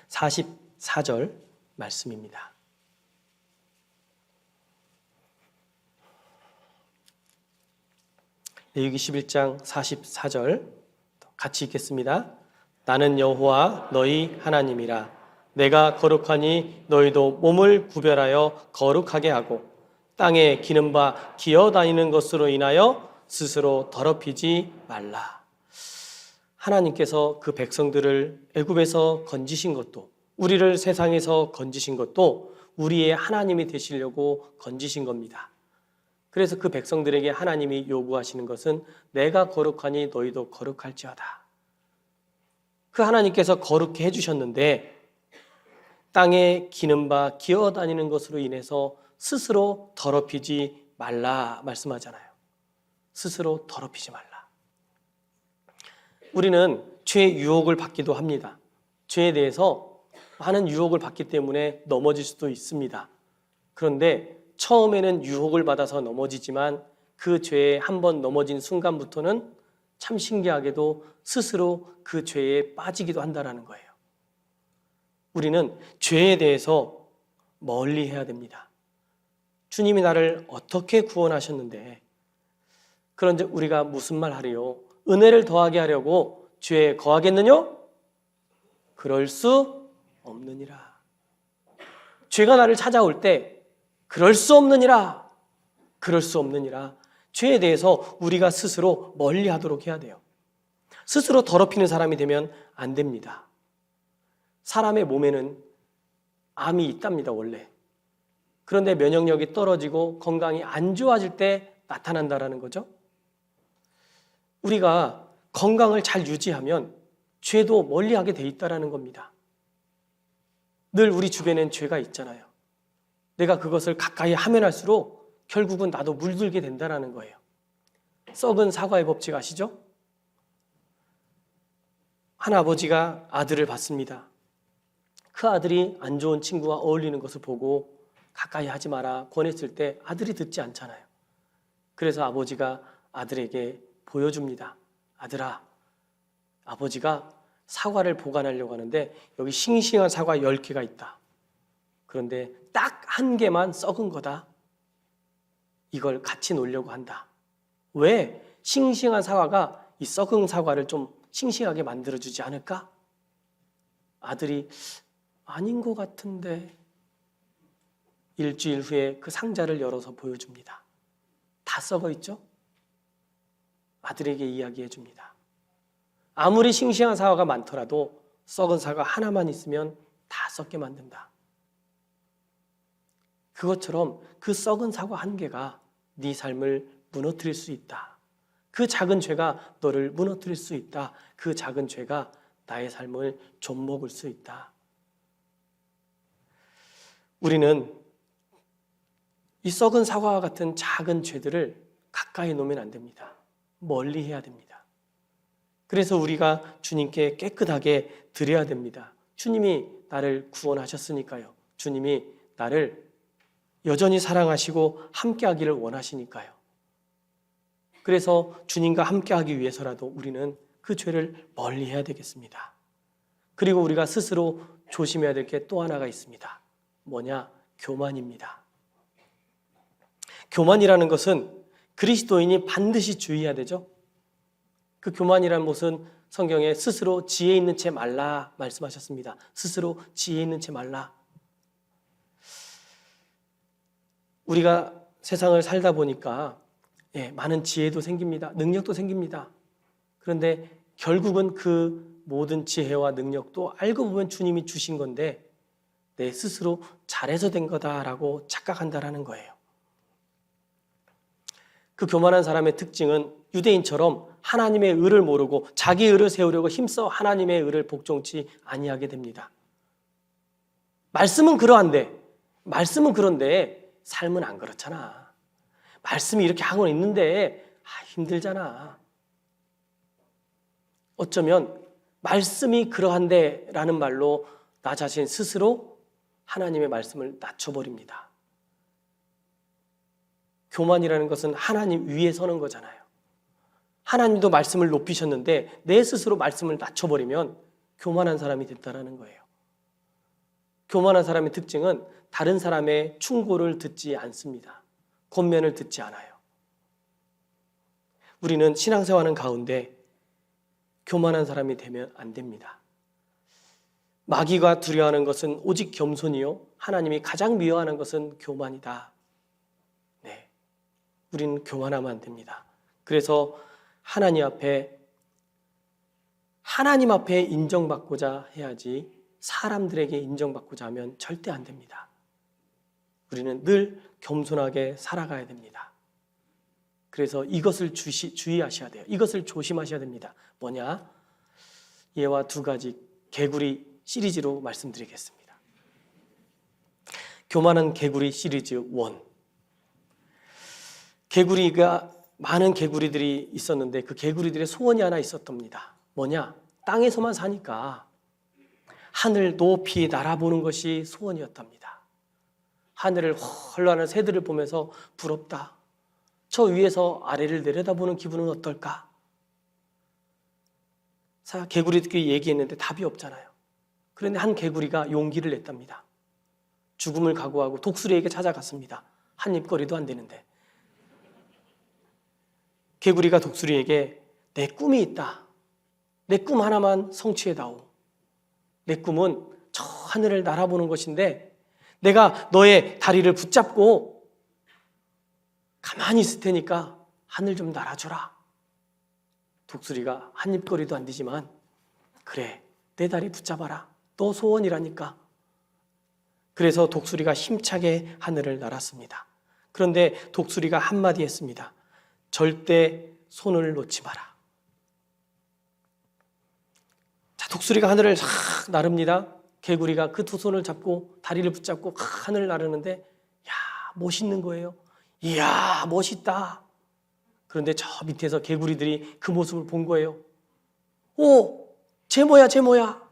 44절 말씀입니다. 레위기 11장 44절 같이 읽겠습니다. 나는 여호와 너희 하나님이라. 내가 거룩하니 너희도 몸을 구별하여 거룩하게 하고 땅에 기는 바 기어다니는 것으로 인하여 스스로 더럽히지 말라. 하나님께서 그 백성들을 애굽에서 건지신 것도, 우리를 세상에서 건지신 것도 우리의 하나님이 되시려고 건지신 겁니다. 그래서 그 백성들에게 하나님이 요구하시는 것은 내가 거룩하니 너희도 거룩할지어다. 그 하나님께서 거룩해 해주셨는데 땅에 기는 바 기어다니는 것으로 인해서 스스로 더럽히지 말라 말씀하잖아요. 스스로 더럽히지 말라. 우리는 죄의 유혹을 받기도 합니다. 죄에 대해서 많은 유혹을 받기 때문에 넘어질 수도 있습니다. 그런데 처음에는 유혹을 받아서 넘어지지만 그 죄에 한번 넘어진 순간부터는 참 신기하게도 스스로 그 죄에 빠지기도 한다는 거예요. 우리는 죄에 대해서 멀리 해야 됩니다. 주님이 나를 어떻게 구원하셨는데 그런데 우리가 무슨 말 하리요? 은혜를 더하게 하려고 죄에 거하겠느냐? 그럴 수 없느니라. 죄가 나를 찾아올 때 그럴 수 없느니라. 그럴 수 없느니라. 죄에 대해서 우리가 스스로 멀리하도록 해야 돼요. 스스로 더럽히는 사람이 되면 안 됩니다. 사람의 몸에는 암이 있답니다, 원래. 그런데 면역력이 떨어지고 건강이 안 좋아질 때 나타난다라는 거죠. 우리가 건강을 잘 유지하면 죄도 멀리하게 돼 있다라는 겁니다. 늘 우리 주변엔 죄가 있잖아요. 내가 그것을 가까이 하면 할수록 결국은 나도 물들게 된다라는 거예요. 썩은 사과의 법칙 아시죠? 한 아버지가 아들을 봤습니다. 그 아들이 안 좋은 친구와 어울리는 것을 보고 가까이 하지 마라 권했을 때 아들이 듣지 않잖아요. 그래서 아버지가 아들에게 보여줍니다. 아들아, 아버지가 사과를 보관하려고 하는데 여기 싱싱한 사과 10개가 있다. 그런데 딱 한 개만 썩은 거다. 이걸 같이 놓으려고 한다. 왜? 싱싱한 사과가 이 썩은 사과를 좀 싱싱하게 만들어주지 않을까? 아들이 아닌 것 같은데 일주일 후에 그 상자를 열어서 보여줍니다. 다 썩어 있죠? 아들에게 이야기해 줍니다. 아무리 싱싱한 사과가 많더라도 썩은 사과 하나만 있으면 다 썩게 만든다. 그것처럼 그 썩은 사과 한 개가 네 삶을 무너뜨릴 수 있다. 그 작은 죄가 너를 무너뜨릴 수 있다. 그 작은 죄가 나의 삶을 좀먹을 수 있다. 우리는 이 썩은 사과와 같은 작은 죄들을 가까이 놓으면 안 됩니다. 멀리 해야 됩니다. 그래서 우리가 주님께 깨끗하게 드려야 됩니다. 주님이 나를 구원하셨으니까요. 주님이 나를 여전히 사랑하시고 함께하기를 원하시니까요. 그래서 주님과 함께하기 위해서라도 우리는 그 죄를 멀리 해야 되겠습니다. 그리고 우리가 스스로 조심해야 될 게 또 하나가 있습니다. 뭐냐? 교만입니다. 교만이라는 것은 그리스도인이 반드시 주의해야 되죠. 그 교만이라는 것은 성경에 스스로 지혜 있는 채 말라 말씀하셨습니다. 스스로 지혜 있는 채 말라. 우리가 세상을 살다 보니까 많은 지혜도 생깁니다. 능력도 생깁니다. 그런데 결국은 그 모든 지혜와 능력도 알고 보면 주님이 주신 건데 내 스스로 잘해서 된 거다라고 착각한다라는 거예요. 그 교만한 사람의 특징은 유대인처럼 하나님의 의를 모르고 자기 의를 세우려고 힘써 하나님의 의를 복종치 아니하게 됩니다. 말씀은 그런데 삶은 안 그렇잖아. 말씀이 이렇게 하고 있는데 힘들잖아. 어쩌면 말씀이 그러한데 라는 말로 나 자신 스스로 하나님의 말씀을 낮춰버립니다. 교만이라는 것은 하나님 위에 서는 거잖아요. 하나님도 말씀을 높이셨는데 내 스스로 말씀을 낮춰버리면 교만한 사람이 됐다는 거예요. 교만한 사람의 특징은 다른 사람의 충고를 듣지 않습니다. 권면을 듣지 않아요. 우리는 신앙생활하는 가운데 교만한 사람이 되면 안 됩니다. 마귀가 두려워하는 것은 오직 겸손이요 하나님이 가장 미워하는 것은 교만이다. 네, 우리는 교만하면 안 됩니다. 그래서 하나님 앞에 인정받고자 해야지 사람들에게 인정받고자 하면 절대 안 됩니다. 우리는 늘 겸손하게 살아가야 됩니다. 그래서 이것을 주의하셔야 돼요. 이것을 조심하셔야 됩니다. 뭐냐? 예와 두 가지 개구리 시리즈로 말씀드리겠습니다. 교만한 개구리 시리즈 1. 많은 개구리들이 있었는데 그 개구리들의 소원이 하나 있었답니다. 뭐냐? 땅에서만 사니까 하늘 높이 날아보는 것이 소원이었답니다. 하늘을 헐렁하는 새들을 보면서 부럽다. 저 위에서 아래를 내려다보는 기분은 어떨까? 개구리들끼리 얘기했는데 답이 없잖아요. 그런데 한 개구리가 용기를 냈답니다. 죽음을 각오하고 독수리에게 찾아갔습니다. 한 입거리도 안 되는데. 개구리가 독수리에게 내 꿈이 있다. 내 꿈 하나만 성취해다오. 내 꿈은 저 하늘을 날아보는 것인데 내가 너의 다리를 붙잡고 가만히 있을 테니까 하늘 좀 날아줘라. 독수리가 한 입거리도 안 되지만 그래, 내 다리 붙잡아라. 너 소원이라니까. 그래서 독수리가 힘차게 하늘을 날았습니다. 그런데 독수리가 한마디 했습니다. 절대 손을 놓지 마라. 자, 독수리가 하늘을 싹 나릅니다. 개구리가 그 두 손을 잡고 다리를 붙잡고 하늘을 나르는데 야, 멋있는 거예요. 이야, 멋있다. 그런데 저 밑에서 개구리들이 그 모습을 본 거예요. 오, 쟤 뭐야, 쟤 뭐야.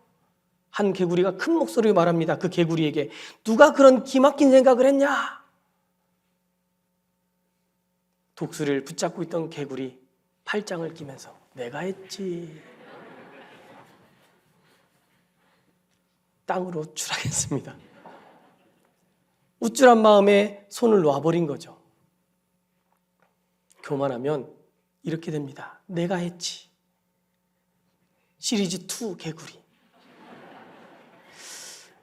한 개구리가 큰 목소리로 말합니다. 그 개구리에게 누가 그런 기막힌 생각을 했냐? 독수리를 붙잡고 있던 개구리 팔짱을 끼면서 내가 했지. 땅으로 추락했습니다. 우쭐한 마음에 손을 놔버린 거죠. 교만하면 이렇게 됩니다. 내가 했지. 시리즈 2 개구리.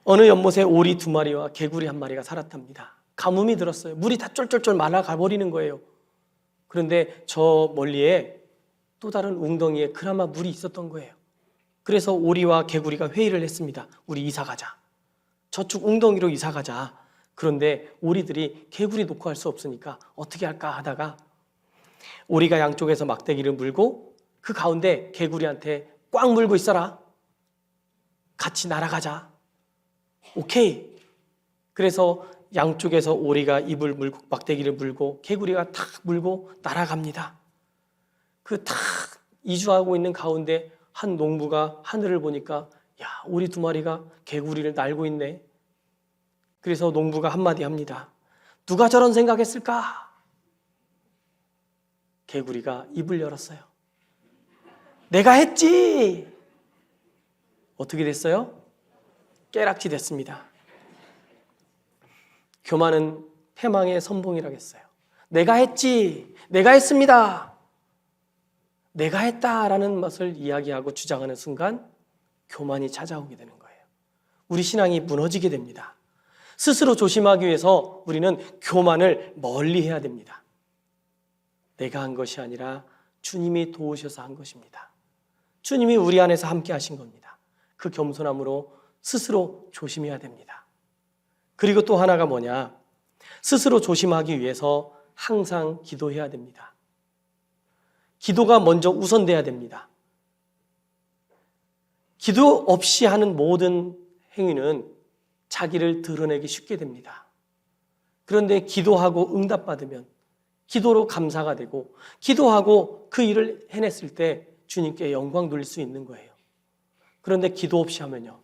어느 연못에 오리 2마리와 개구리 1마리가 살았답니다. 가뭄이 들었어요. 물이 다 쫄쫄쫄 말아가 버리는 거예요. 그런데 저 멀리에 또 다른 웅덩이에 그나마 물이 있었던 거예요. 그래서 오리와 개구리가 회의를 했습니다. 우리 이사 가자. 저쪽 웅덩이로 이사 가자. 그런데 오리들이 개구리 놓고 할 수 없으니까 어떻게 할까 하다가 오리가 양쪽에서 막대기를 물고 그 가운데 개구리한테 꽉 물고 있어라. 같이 날아가자. 오케이. 그래서 양쪽에서 오리가 입을 물고 막대기를 물고 개구리가 탁 물고 날아갑니다. 그 탁 이주하고 있는 가운데 한 농부가 하늘을 보니까 야, 오리 2마리가 개구리를 날고 있네. 그래서 농부가 한마디 합니다. 누가 저런 생각했을까? 개구리가 입을 열었어요. 내가 했지. 어떻게 됐어요? 깨락지 됐습니다. 교만은 패망의 선봉이라겠어요. 내가 했지. 내가 했습니다. 내가 했다라는 것을 이야기하고 주장하는 순간 교만이 찾아오게 되는 거예요. 우리 신앙이 무너지게 됩니다. 스스로 조심하기 위해서 우리는 교만을 멀리 해야 됩니다. 내가 한 것이 아니라 주님이 도우셔서 한 것입니다. 주님이 우리 안에서 함께 하신 겁니다. 그 겸손함으로 스스로 조심해야 됩니다. 그리고 또 하나가 뭐냐? 스스로 조심하기 위해서 항상 기도해야 됩니다. 기도가 먼저 우선돼야 됩니다. 기도 없이 하는 모든 행위는 자기를 드러내기 쉽게 됩니다. 그런데 기도하고 응답받으면 기도로 감사가 되고 기도하고 그 일을 해냈을 때 주님께 영광 돌릴 수 있는 거예요. 그런데 기도 없이 하면요.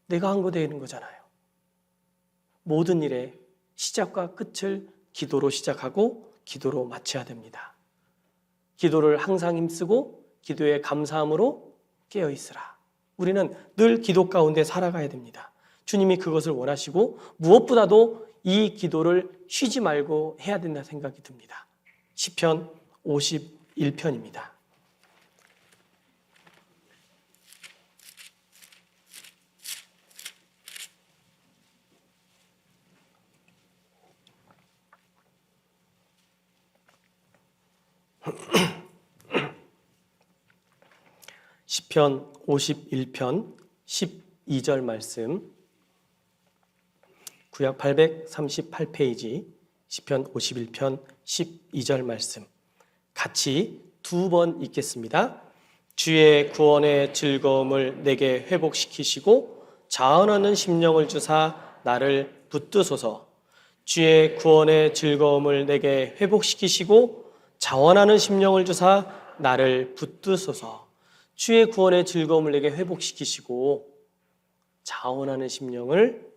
내가 한 거 되는 거잖아요. 모든 일의 시작과 끝을 기도로 시작하고 기도로 마쳐야 됩니다. 기도를 항상 힘쓰고 기도에 감사함으로 깨어있으라. 우리는 늘 기도 가운데 살아가야 됩니다. 주님이 그것을 원하시고 무엇보다도 이 기도를 쉬지 말고 해야 된다 생각이 듭니다. 시편 51편입니다. 시편 51편 12절 말씀, 구약 838페이지 시편 51편 12절 말씀 같이 2번 읽겠습니다. 주의 구원의 즐거움을 내게 회복시키시고 자원하는 심령을 주사 나를 붙드소서. 주의 구원의 즐거움을 내게 회복시키시고 자원하는 심령을 주사 나를 붙드소서. 주의 구원의 즐거움을 내게 회복시키시고 자원하는 심령을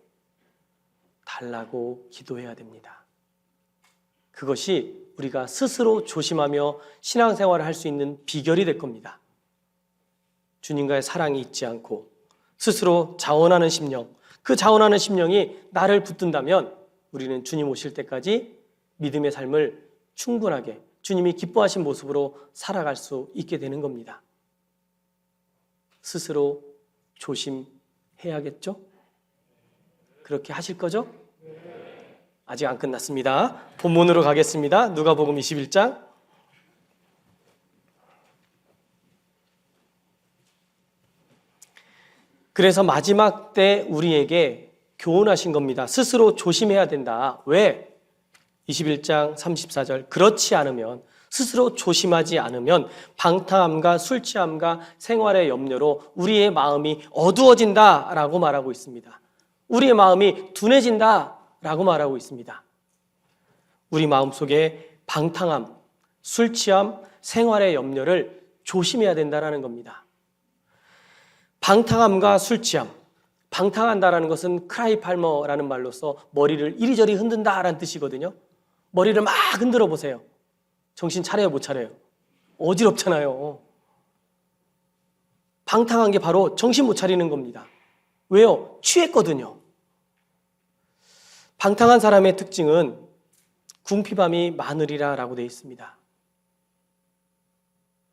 달라고 기도해야 됩니다. 그것이 우리가 스스로 조심하며 신앙생활을 할 수 있는 비결이 될 겁니다. 주님과의 사랑이 있지 않고 스스로 자원하는 심령, 그 자원하는 심령이 나를 붙든다면 우리는 주님 오실 때까지 믿음의 삶을 충분하게 주님이 기뻐하신 모습으로 살아갈 수 있게 되는 겁니다. 스스로 조심해야겠죠? 그렇게 하실 거죠? 아직 안 끝났습니다. 본문으로 가겠습니다. 누가복음 21장. 그래서 마지막 때 우리에게 교훈하신 겁니다. 스스로 조심해야 된다. 왜? 21장 34절. 그렇지 않으면, 스스로 조심하지 않으면 방탕함과 술 취함과 생활의 염려로 우리의 마음이 어두워진다라고 말하고 있습니다. 우리의 마음이 둔해진다라고 말하고 있습니다. 우리 마음속에 방탕함, 술 취함, 생활의 염려를 조심해야 된다는 겁니다. 방탕함과 술 취함, 방탕한다라는 것은 크라이 팔머라는 말로서 머리를 이리저리 흔든다라는 뜻이거든요. 머리를 막 흔들어 보세요. 정신 차려요, 못 차려요? 어지럽잖아요. 방탕한 게 바로 정신 못 차리는 겁니다. 왜요? 취했거든요. 방탕한 사람의 특징은 궁핍함이 많으리라라고 되어 있습니다.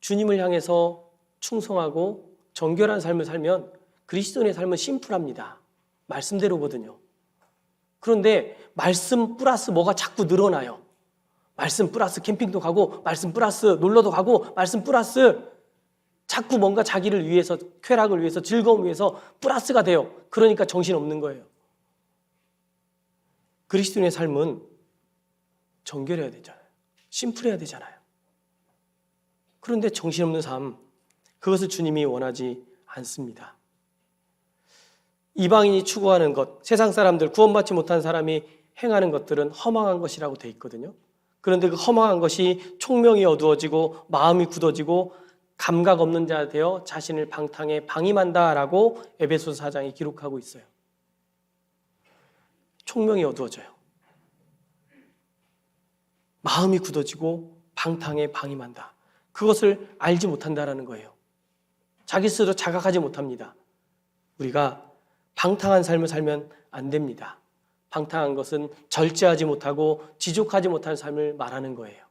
주님을 향해서 충성하고 정결한 삶을 살면 그리스도인의 삶은 심플합니다. 말씀대로거든요. 그런데 말씀 플러스 뭐가 자꾸 늘어나요. 말씀 플러스 캠핑도 가고, 말씀 플러스 놀러도 가고, 말씀 플러스 자꾸 뭔가 자기를 위해서, 쾌락을 위해서, 즐거움을 위해서 플러스가 돼요. 그러니까 정신없는 거예요. 그리스도인의 삶은 정결해야 되잖아요. 심플해야 되잖아요. 그런데 정신없는 삶, 그것을 주님이 원하지 않습니다. 이방인이 추구하는 것, 세상 사람들, 구원받지 못한 사람이 행하는 것들은 허망한 것이라고 돼 있거든요. 그런데 그 허망한 것이 총명이 어두워지고 마음이 굳어지고 감각 없는 자 되어 자신을 방탕에 방임한다라고 에베소서 4장이 기록하고 있어요. 총명이 어두워져요. 마음이 굳어지고 방탕에 방임한다. 그것을 알지 못한다라는 거예요. 자기 스스로 자각하지 못합니다. 우리가 방탕한 삶을 살면 안 됩니다. 방탕한 것은 절제하지 못하고 지족하지 못한 삶을 말하는 거예요.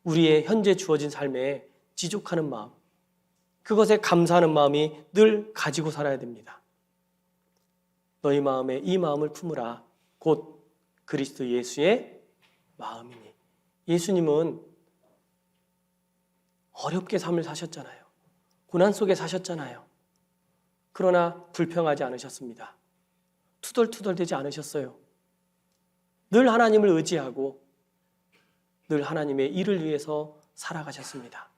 우리의 현재 주어진 삶에 지족하는 마음, 그것에 감사하는 마음이 늘 가지고 살아야 됩니다. 너희 마음에 이 마음을 품으라. 곧 그리스도 예수의 마음이니. 예수님은 어렵게 삶을 사셨잖아요. 고난 속에 사셨잖아요. 그러나 불평하지 않으셨습니다. 투덜투덜대지 않으셨어요. 늘 하나님을 의지하고 늘 하나님의 일을 위해서 살아가셨습니다.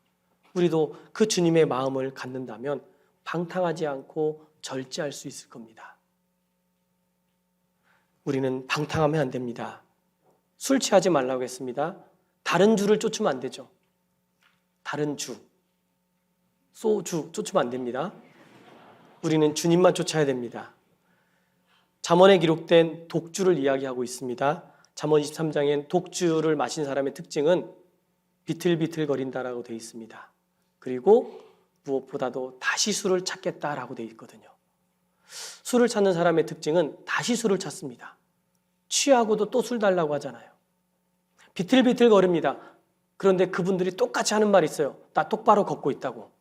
우리도 그 주님의 마음을 갖는다면 방탕하지 않고 절제할 수 있을 겁니다. 우리는 방탕하면 안 됩니다. 술 취하지 말라고 했습니다. 다른 주를 쫓으면 안 되죠. 다른 주, 소주 쫓으면 안 됩니다. 우리는 주님만 쫓아야 됩니다. 잠언에 기록된 독주를 이야기하고 있습니다. 잠언 23장엔 독주를 마신 사람의 특징은 비틀비틀거린다라고 되어 있습니다. 그리고 무엇보다도 다시 술을 찾겠다라고 되어 있거든요. 술을 찾는 사람의 특징은 다시 술을 찾습니다. 취하고도 또 술 달라고 하잖아요. 비틀비틀거립니다. 그런데 그분들이 똑같이 하는 말이 있어요. 나 똑바로 걷고 있다고.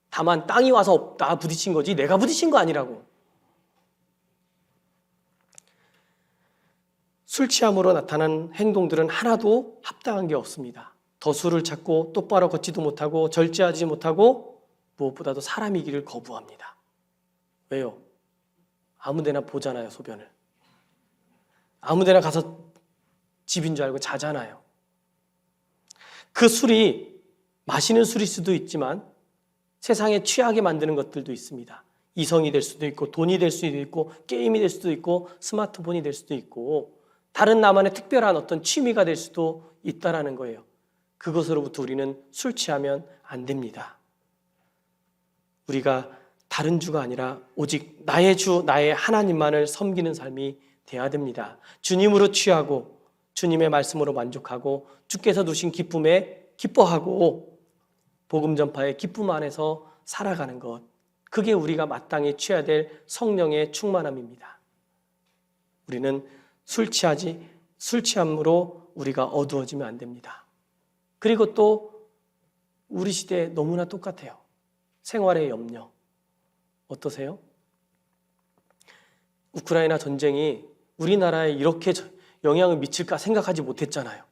다만 땅이 와서 나 부딪힌 거지 내가 부딪힌 거 아니라고. 술 취함으로 나타난 행동들은 하나도 합당한 게 없습니다. 더 술을 찾고 똑바로 걷지도 못하고 절제하지 못하고 무엇보다도 사람이기를 거부합니다. 왜요? 아무데나 보잖아요, 소변을. 아무데나 가서 집인 줄 알고 자잖아요. 그 술이 마시는 술일 수도 있지만 세상에 취하게 만드는 것들도 있습니다. 이성이 될 수도 있고 돈이 될 수도 있고 게임이 될 수도 있고 스마트폰이 될 수도 있고 다른 나만의 특별한 어떤 취미가 될 수도 있다라는 거예요. 그것으로부터 우리는 술 취하면 안 됩니다. 우리가 다른 주가 아니라 오직 나의 주, 나의 하나님만을 섬기는 삶이 돼야 됩니다. 주님으로 취하고 주님의 말씀으로 만족하고 주께서 두신 기쁨에 기뻐하고 복음 전파의 기쁨 안에서 살아가는 것, 그게 우리가 마땅히 취해야 될 성령의 충만함입니다. 우리는 술 취하지 술 취함으로 우리가 어두워지면 안 됩니다. 그리고 또 우리 시대에 너무나 똑같아요. 생활의 염려. 어떠세요? 우크라이나 전쟁이 우리나라에 이렇게 영향을 미칠까 생각하지 못했잖아요.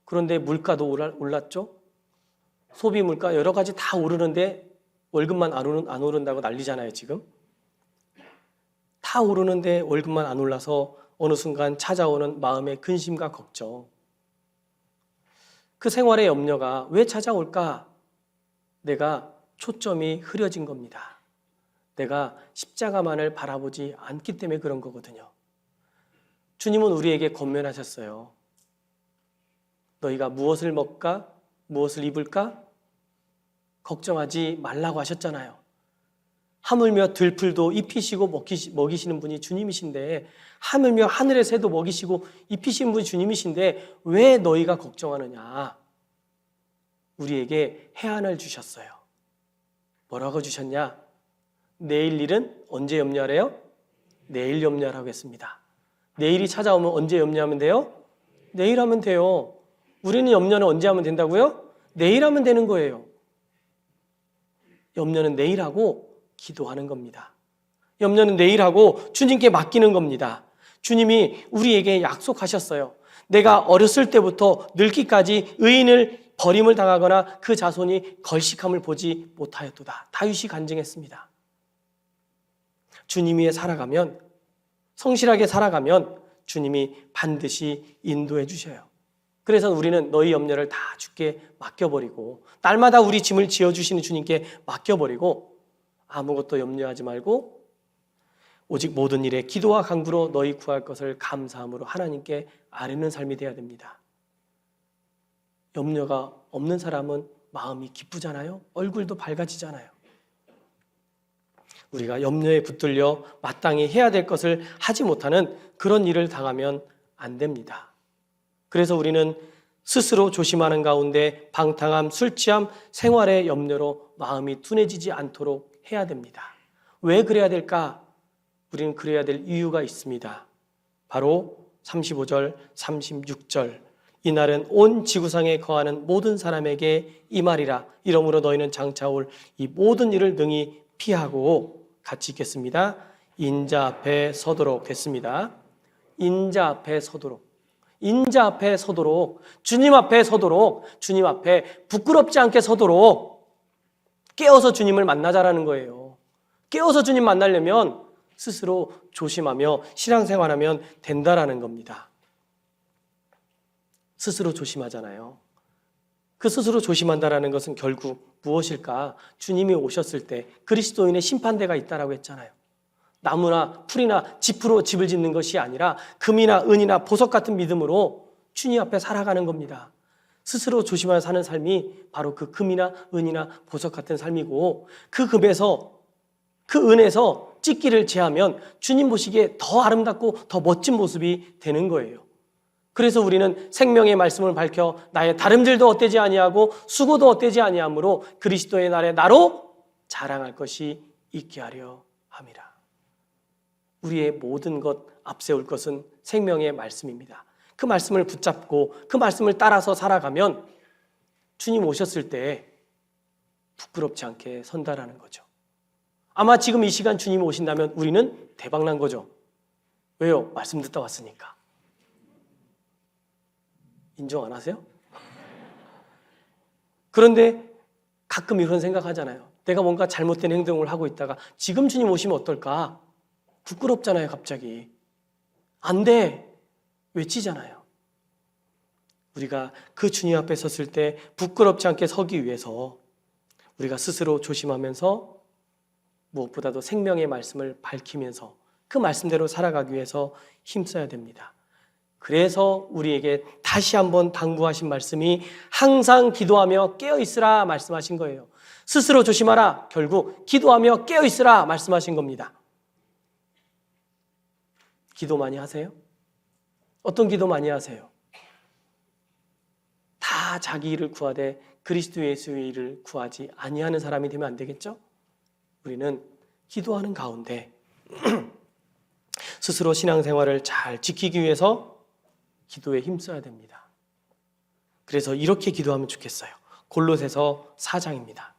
그런데 물가도 올랐죠? 소비 물가 여러 가지 다 오르는데 월급만 안 오른다고 난리잖아요, 지금. 다 오르는데 월급만 안 올라서 어느 순간 찾아오는 마음의 근심과 걱정. 그 생활의 염려가 왜 찾아올까? 내가 초점이 흐려진 겁니다. 내가 십자가만을 바라보지 않기 때문에 그런 거거든요. 주님은 우리에게 권면하셨어요. 너희가 무엇을 먹을까? 무엇을 입을까? 걱정하지 말라고 하셨잖아요. 하물며 들풀도 입히시고 먹이시는 분이 주님이신데, 하물며 하늘의 새도 먹이시고 입히시는 분이 주님이신데 왜 너희가 걱정하느냐? 우리에게 해안을 주셨어요. 뭐라고 주셨냐? 내일 일은 언제 염려하래요? 내일 염려하라고 했습니다. 내일이 찾아오면 언제 염려하면 돼요? 내일 하면 돼요. 우리는 염려는 언제 하면 된다고요? 내일 하면 되는 거예요. 염려는 내일 하고 기도하는 겁니다. 염려는 내일 하고 주님께 맡기는 겁니다. 주님이 우리에게 약속하셨어요. 내가 어렸을 때부터 늙기까지 의인을 버림을 당하거나 그 자손이 걸식함을 보지 못하였도다. 다윗이 간증했습니다. 주님 위에 살아가면, 성실하게 살아가면 주님이 반드시 인도해 주셔요. 그래서 우리는 너희 염려를 다 주께 맡겨버리고, 날마다 우리 짐을 지어주시는 주님께 맡겨버리고, 아무것도 염려하지 말고 오직 모든 일에 기도와 간구로 너희 구할 것을 감사함으로 하나님께 아뢰는 삶이 되어야 됩니다. 염려가 없는 사람은 마음이 기쁘잖아요. 얼굴도 밝아지잖아요. 우리가 염려에 붙들려 마땅히 해야 될 것을 하지 못하는 그런 일을 당하면 안 됩니다. 그래서 우리는 스스로 조심하는 가운데 방탕함, 술 취함, 생활의 염려로 마음이 둔해지지 않도록 해야 됩니다. 왜 그래야 될까? 우리는 그래야 될 이유가 있습니다. 바로 35절, 36절. 이날은 온 지구상에 거하는 모든 사람에게 이 말이라. 이러므로 너희는 장차 올 이 모든 일을 능히 피하고, 같이 읽겠습니다. 인자 앞에 서도록 했습니다. 인자 앞에 서도록. 인자 앞에 서도록, 주님 앞에 서도록, 주님 앞에 부끄럽지 않게 서도록 깨어서 주님을 만나자라는 거예요. 깨어서 주님 만나려면 스스로 조심하며 신앙생활하면 된다라는 겁니다. 스스로 조심하잖아요. 그 스스로 조심한다라는 것은 결국 무엇일까? 주님이 오셨을 때 그리스도인의 심판대가 있다라고 했잖아요. 나무나 풀이나 짚으로 집을 짓는 것이 아니라 금이나 은이나 보석 같은 믿음으로 주님 앞에 살아가는 겁니다. 스스로 조심하여 사는 삶이 바로 그 금이나 은이나 보석 같은 삶이고, 그 금에서, 그 은에서 찢기를 제하면 주님 보시기에 더 아름답고 더 멋진 모습이 되는 거예요. 그래서 우리는 생명의 말씀을 밝혀 나의 다름질도 헛되지 아니하고 수고도 헛되지 아니하므로 그리스도의 날에 나로 자랑할 것이 있게 하려 함이라. 우리의 모든 것 앞세울 것은 생명의 말씀입니다. 그 말씀을 붙잡고 그 말씀을 따라서 살아가면 주님 오셨을 때 부끄럽지 않게 선다라는 거죠. 아마 지금 이 시간 주님이 오신다면 우리는 대박난 거죠. 왜요? 말씀 듣다 왔으니까. 인정 안 하세요? 그런데 가끔 이런 생각하잖아요. 내가 뭔가 잘못된 행동을 하고 있다가 지금 주님 오시면 어떨까? 부끄럽잖아요, 갑자기. 안 돼! 외치잖아요. 우리가 그 주님 앞에 섰을 때 부끄럽지 않게 서기 위해서 우리가 스스로 조심하면서 무엇보다도 생명의 말씀을 밝히면서 그 말씀대로 살아가기 위해서 힘써야 됩니다. 그래서 우리에게 다시 한번 당부하신 말씀이 항상 기도하며 깨어있으라 말씀하신 거예요. 스스로 조심하라, 결국 기도하며 깨어있으라 말씀하신 겁니다. 기도 많이 하세요? 어떤 기도 많이 하세요? 다 자기 일을 구하되 그리스도 예수의 일을 구하지 아니하는 사람이 되면 안 되겠죠? 우리는 기도하는 가운데 스스로 신앙생활을 잘 지키기 위해서 기도에 힘써야 됩니다. 그래서 이렇게 기도하면 좋겠어요. 골로새서 4장입니다.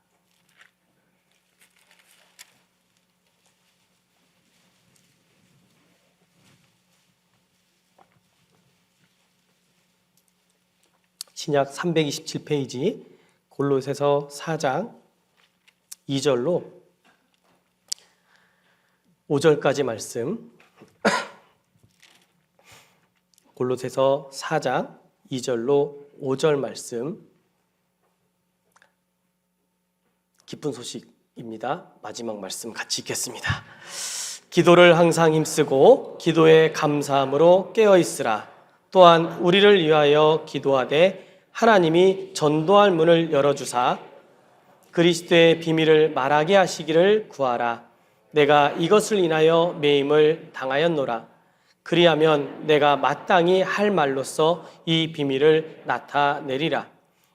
신약 327페이지 골로새서 4장 2절로 5절까지 말씀. 골로새서 4장 2절로 5절 말씀. 기쁜 소식입니다. 마지막 말씀 같이 읽겠습니다. 기도를 항상 힘쓰고 기도에 감사함으로 깨어 있으라. 또한 우리를 위하여 기도하되 하나님이 전도할 문을 열어주사 그리스도의 비밀을 말하게 하시기를 구하라. 내가 이것을 인하여 매임을 당하였노라. 그리하면 내가 마땅히 할 말로써 이 비밀을 나타내리라.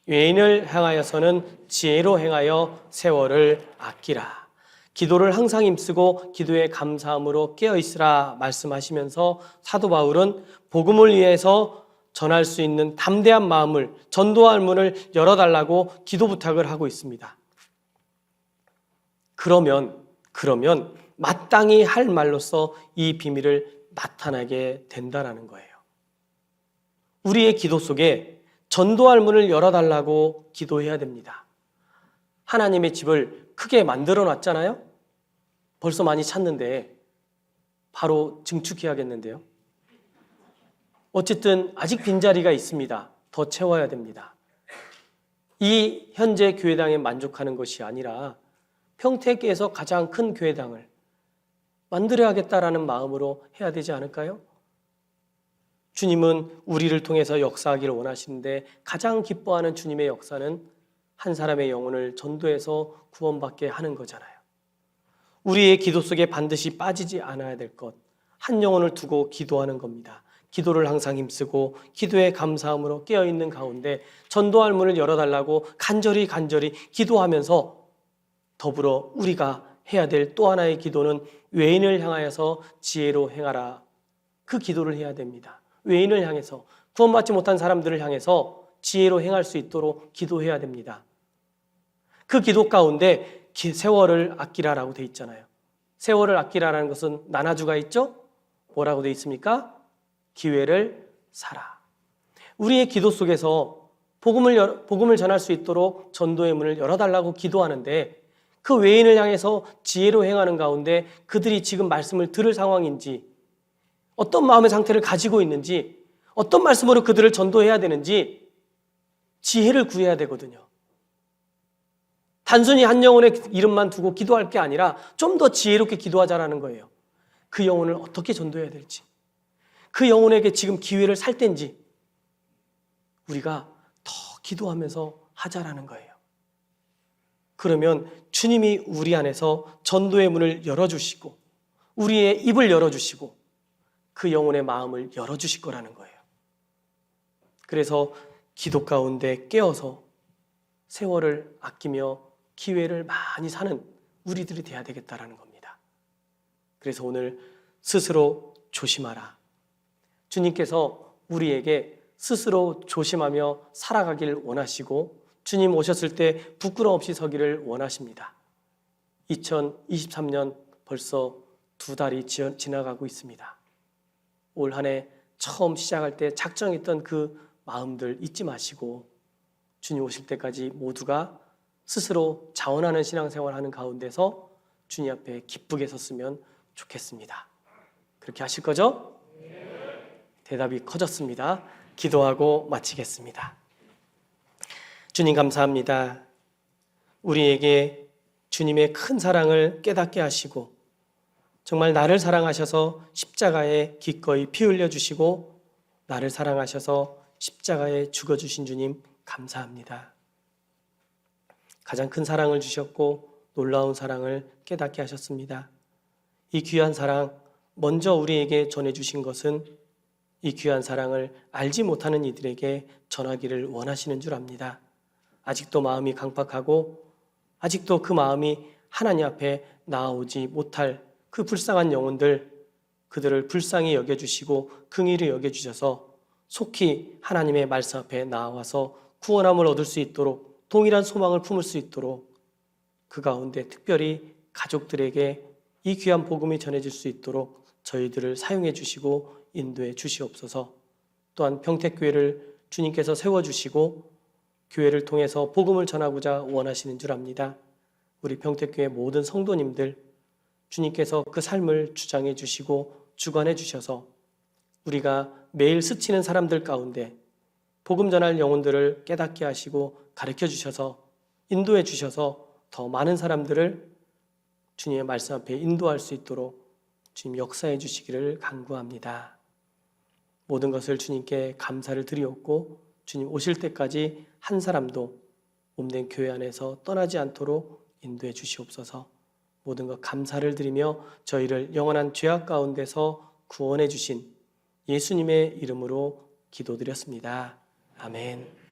외인을 향하여서는 지혜로 행하여 세월을 아끼라. 기도를 항상 힘쓰고 기도에 감사함으로 깨어 있으라 말씀하시면서 사도 바울은 복음을 위해서 전할 수 있는 담대한 마음을, 전도할 문을 열어달라고 기도 부탁을 하고 있습니다. 그러면 마땅히 할 말로써 이 비밀을 나타나게 된다라는 거예요. 우리의 기도 속에 전도할 문을 열어달라고 기도해야 됩니다. 하나님의 집을 크게 만들어 놨잖아요. 벌써 많이 찾는데 바로 증축해야겠는데요. 어쨌든 아직 빈자리가 있습니다. 더 채워야 됩니다. 이 현재 교회당에 만족하는 것이 아니라 평택에서 가장 큰 교회당을 만들어야겠다라는 마음으로 해야 되지 않을까요? 주님은 우리를 통해서 역사하기를 원하시는데 가장 기뻐하는 주님의 역사는 한 사람의 영혼을 전도해서 구원받게 하는 거잖아요. 우리의 기도 속에 반드시 빠지지 않아야 될 것, 한 영혼을 두고 기도하는 겁니다. 기도를 항상 힘쓰고 기도에 감사함으로 깨어있는 가운데 전도할 문을 열어달라고 간절히 기도하면서 더불어 우리가 해야 될 또 하나의 기도는 외인을 향하여서 지혜로 행하라. 그 기도를 해야 됩니다. 외인을 향해서, 구원받지 못한 사람들을 향해서 지혜로 행할 수 있도록 기도해야 됩니다. 그 기도 가운데 세월을 아끼라라고 돼 있잖아요. 세월을 아끼라라는 것은 나눠주가 있죠? 뭐라고 돼 있습니까? 기회를 사라. 우리의 기도 속에서 복음을 전할 수 있도록 전도의 문을 열어달라고 기도하는데 그 외인을 향해서 지혜로 행하는 가운데 그들이 지금 말씀을 들을 상황인지, 어떤 마음의 상태를 가지고 있는지, 어떤 말씀으로 그들을 전도해야 되는지 지혜를 구해야 되거든요. 단순히 한 영혼의 이름만 두고 기도할 게 아니라 좀 더 지혜롭게 기도하자라는 거예요. 그 영혼을 어떻게 전도해야 될지, 그 영혼에게 지금 기회를 살 때인지 우리가 더 기도하면서 하자라는 거예요. 그러면 주님이 우리 안에서 전도의 문을 열어주시고 우리의 입을 열어주시고 그 영혼의 마음을 열어주실 거라는 거예요. 그래서 기도 가운데 깨어서 세월을 아끼며 기회를 많이 사는 우리들이 돼야 되겠다라는 겁니다. 그래서 오늘 스스로 조심하라. 주님께서 우리에게 스스로 조심하며 살아가길 원하시고 주님 오셨을 때 부끄러움 없이 서기를 원하십니다. 2023년 벌써 2달이 지나가고 있습니다. 올 한 해 처음 시작할 때 작정했던 그 마음들 잊지 마시고 주님 오실 때까지 모두가 스스로 자원하는 신앙생활하는 가운데서 주님 앞에 기쁘게 섰으면 좋겠습니다. 그렇게 하실 거죠? 대답이 커졌습니다. 기도하고 마치겠습니다. 주님 감사합니다. 우리에게 주님의 큰 사랑을 깨닫게 하시고 정말 나를 사랑하셔서 십자가에 기꺼이 피 흘려 주시고 나를 사랑하셔서 십자가에 죽어주신 주님 감사합니다. 가장 큰 사랑을 주셨고 놀라운 사랑을 깨닫게 하셨습니다. 이 귀한 사랑 먼저 우리에게 전해주신 것은 이 귀한 사랑을 알지 못하는 이들에게 전하기를 원하시는 줄 압니다. 아직도 마음이 강팍하고 아직도 그 마음이 하나님 앞에 나아오지 못할 그 불쌍한 영혼들, 그들을 불쌍히 여겨주시고 긍휼히 여겨주셔서 속히 하나님의 말씀 앞에 나와서 구원함을 얻을 수 있도록, 동일한 소망을 품을 수 있도록, 그 가운데 특별히 가족들에게 이 귀한 복음이 전해질 수 있도록 저희들을 사용해 주시고 인도해 주시옵소서. 또한 평택교회를 주님께서 세워주시고 교회를 통해서 복음을 전하고자 원하시는 줄 압니다. 우리 평택교회 모든 성도님들, 주님께서 그 삶을 주장해 주시고 주관해 주셔서 우리가 매일 스치는 사람들 가운데 복음 전할 영혼들을 깨닫게 하시고 가르쳐 주셔서 인도해 주셔서 더 많은 사람들을 주님의 말씀 앞에 인도할 수 있도록 주님 역사해 주시기를 간구합니다. 모든 것을 주님께 감사를 드리옵고 주님 오실 때까지 한 사람도 몸된 교회 안에서 떠나지 않도록 인도해 주시옵소서. 모든 것 감사를 드리며 저희를 영원한 죄악 가운데서 구원해 주신 예수님의 이름으로 기도드렸습니다. 아멘.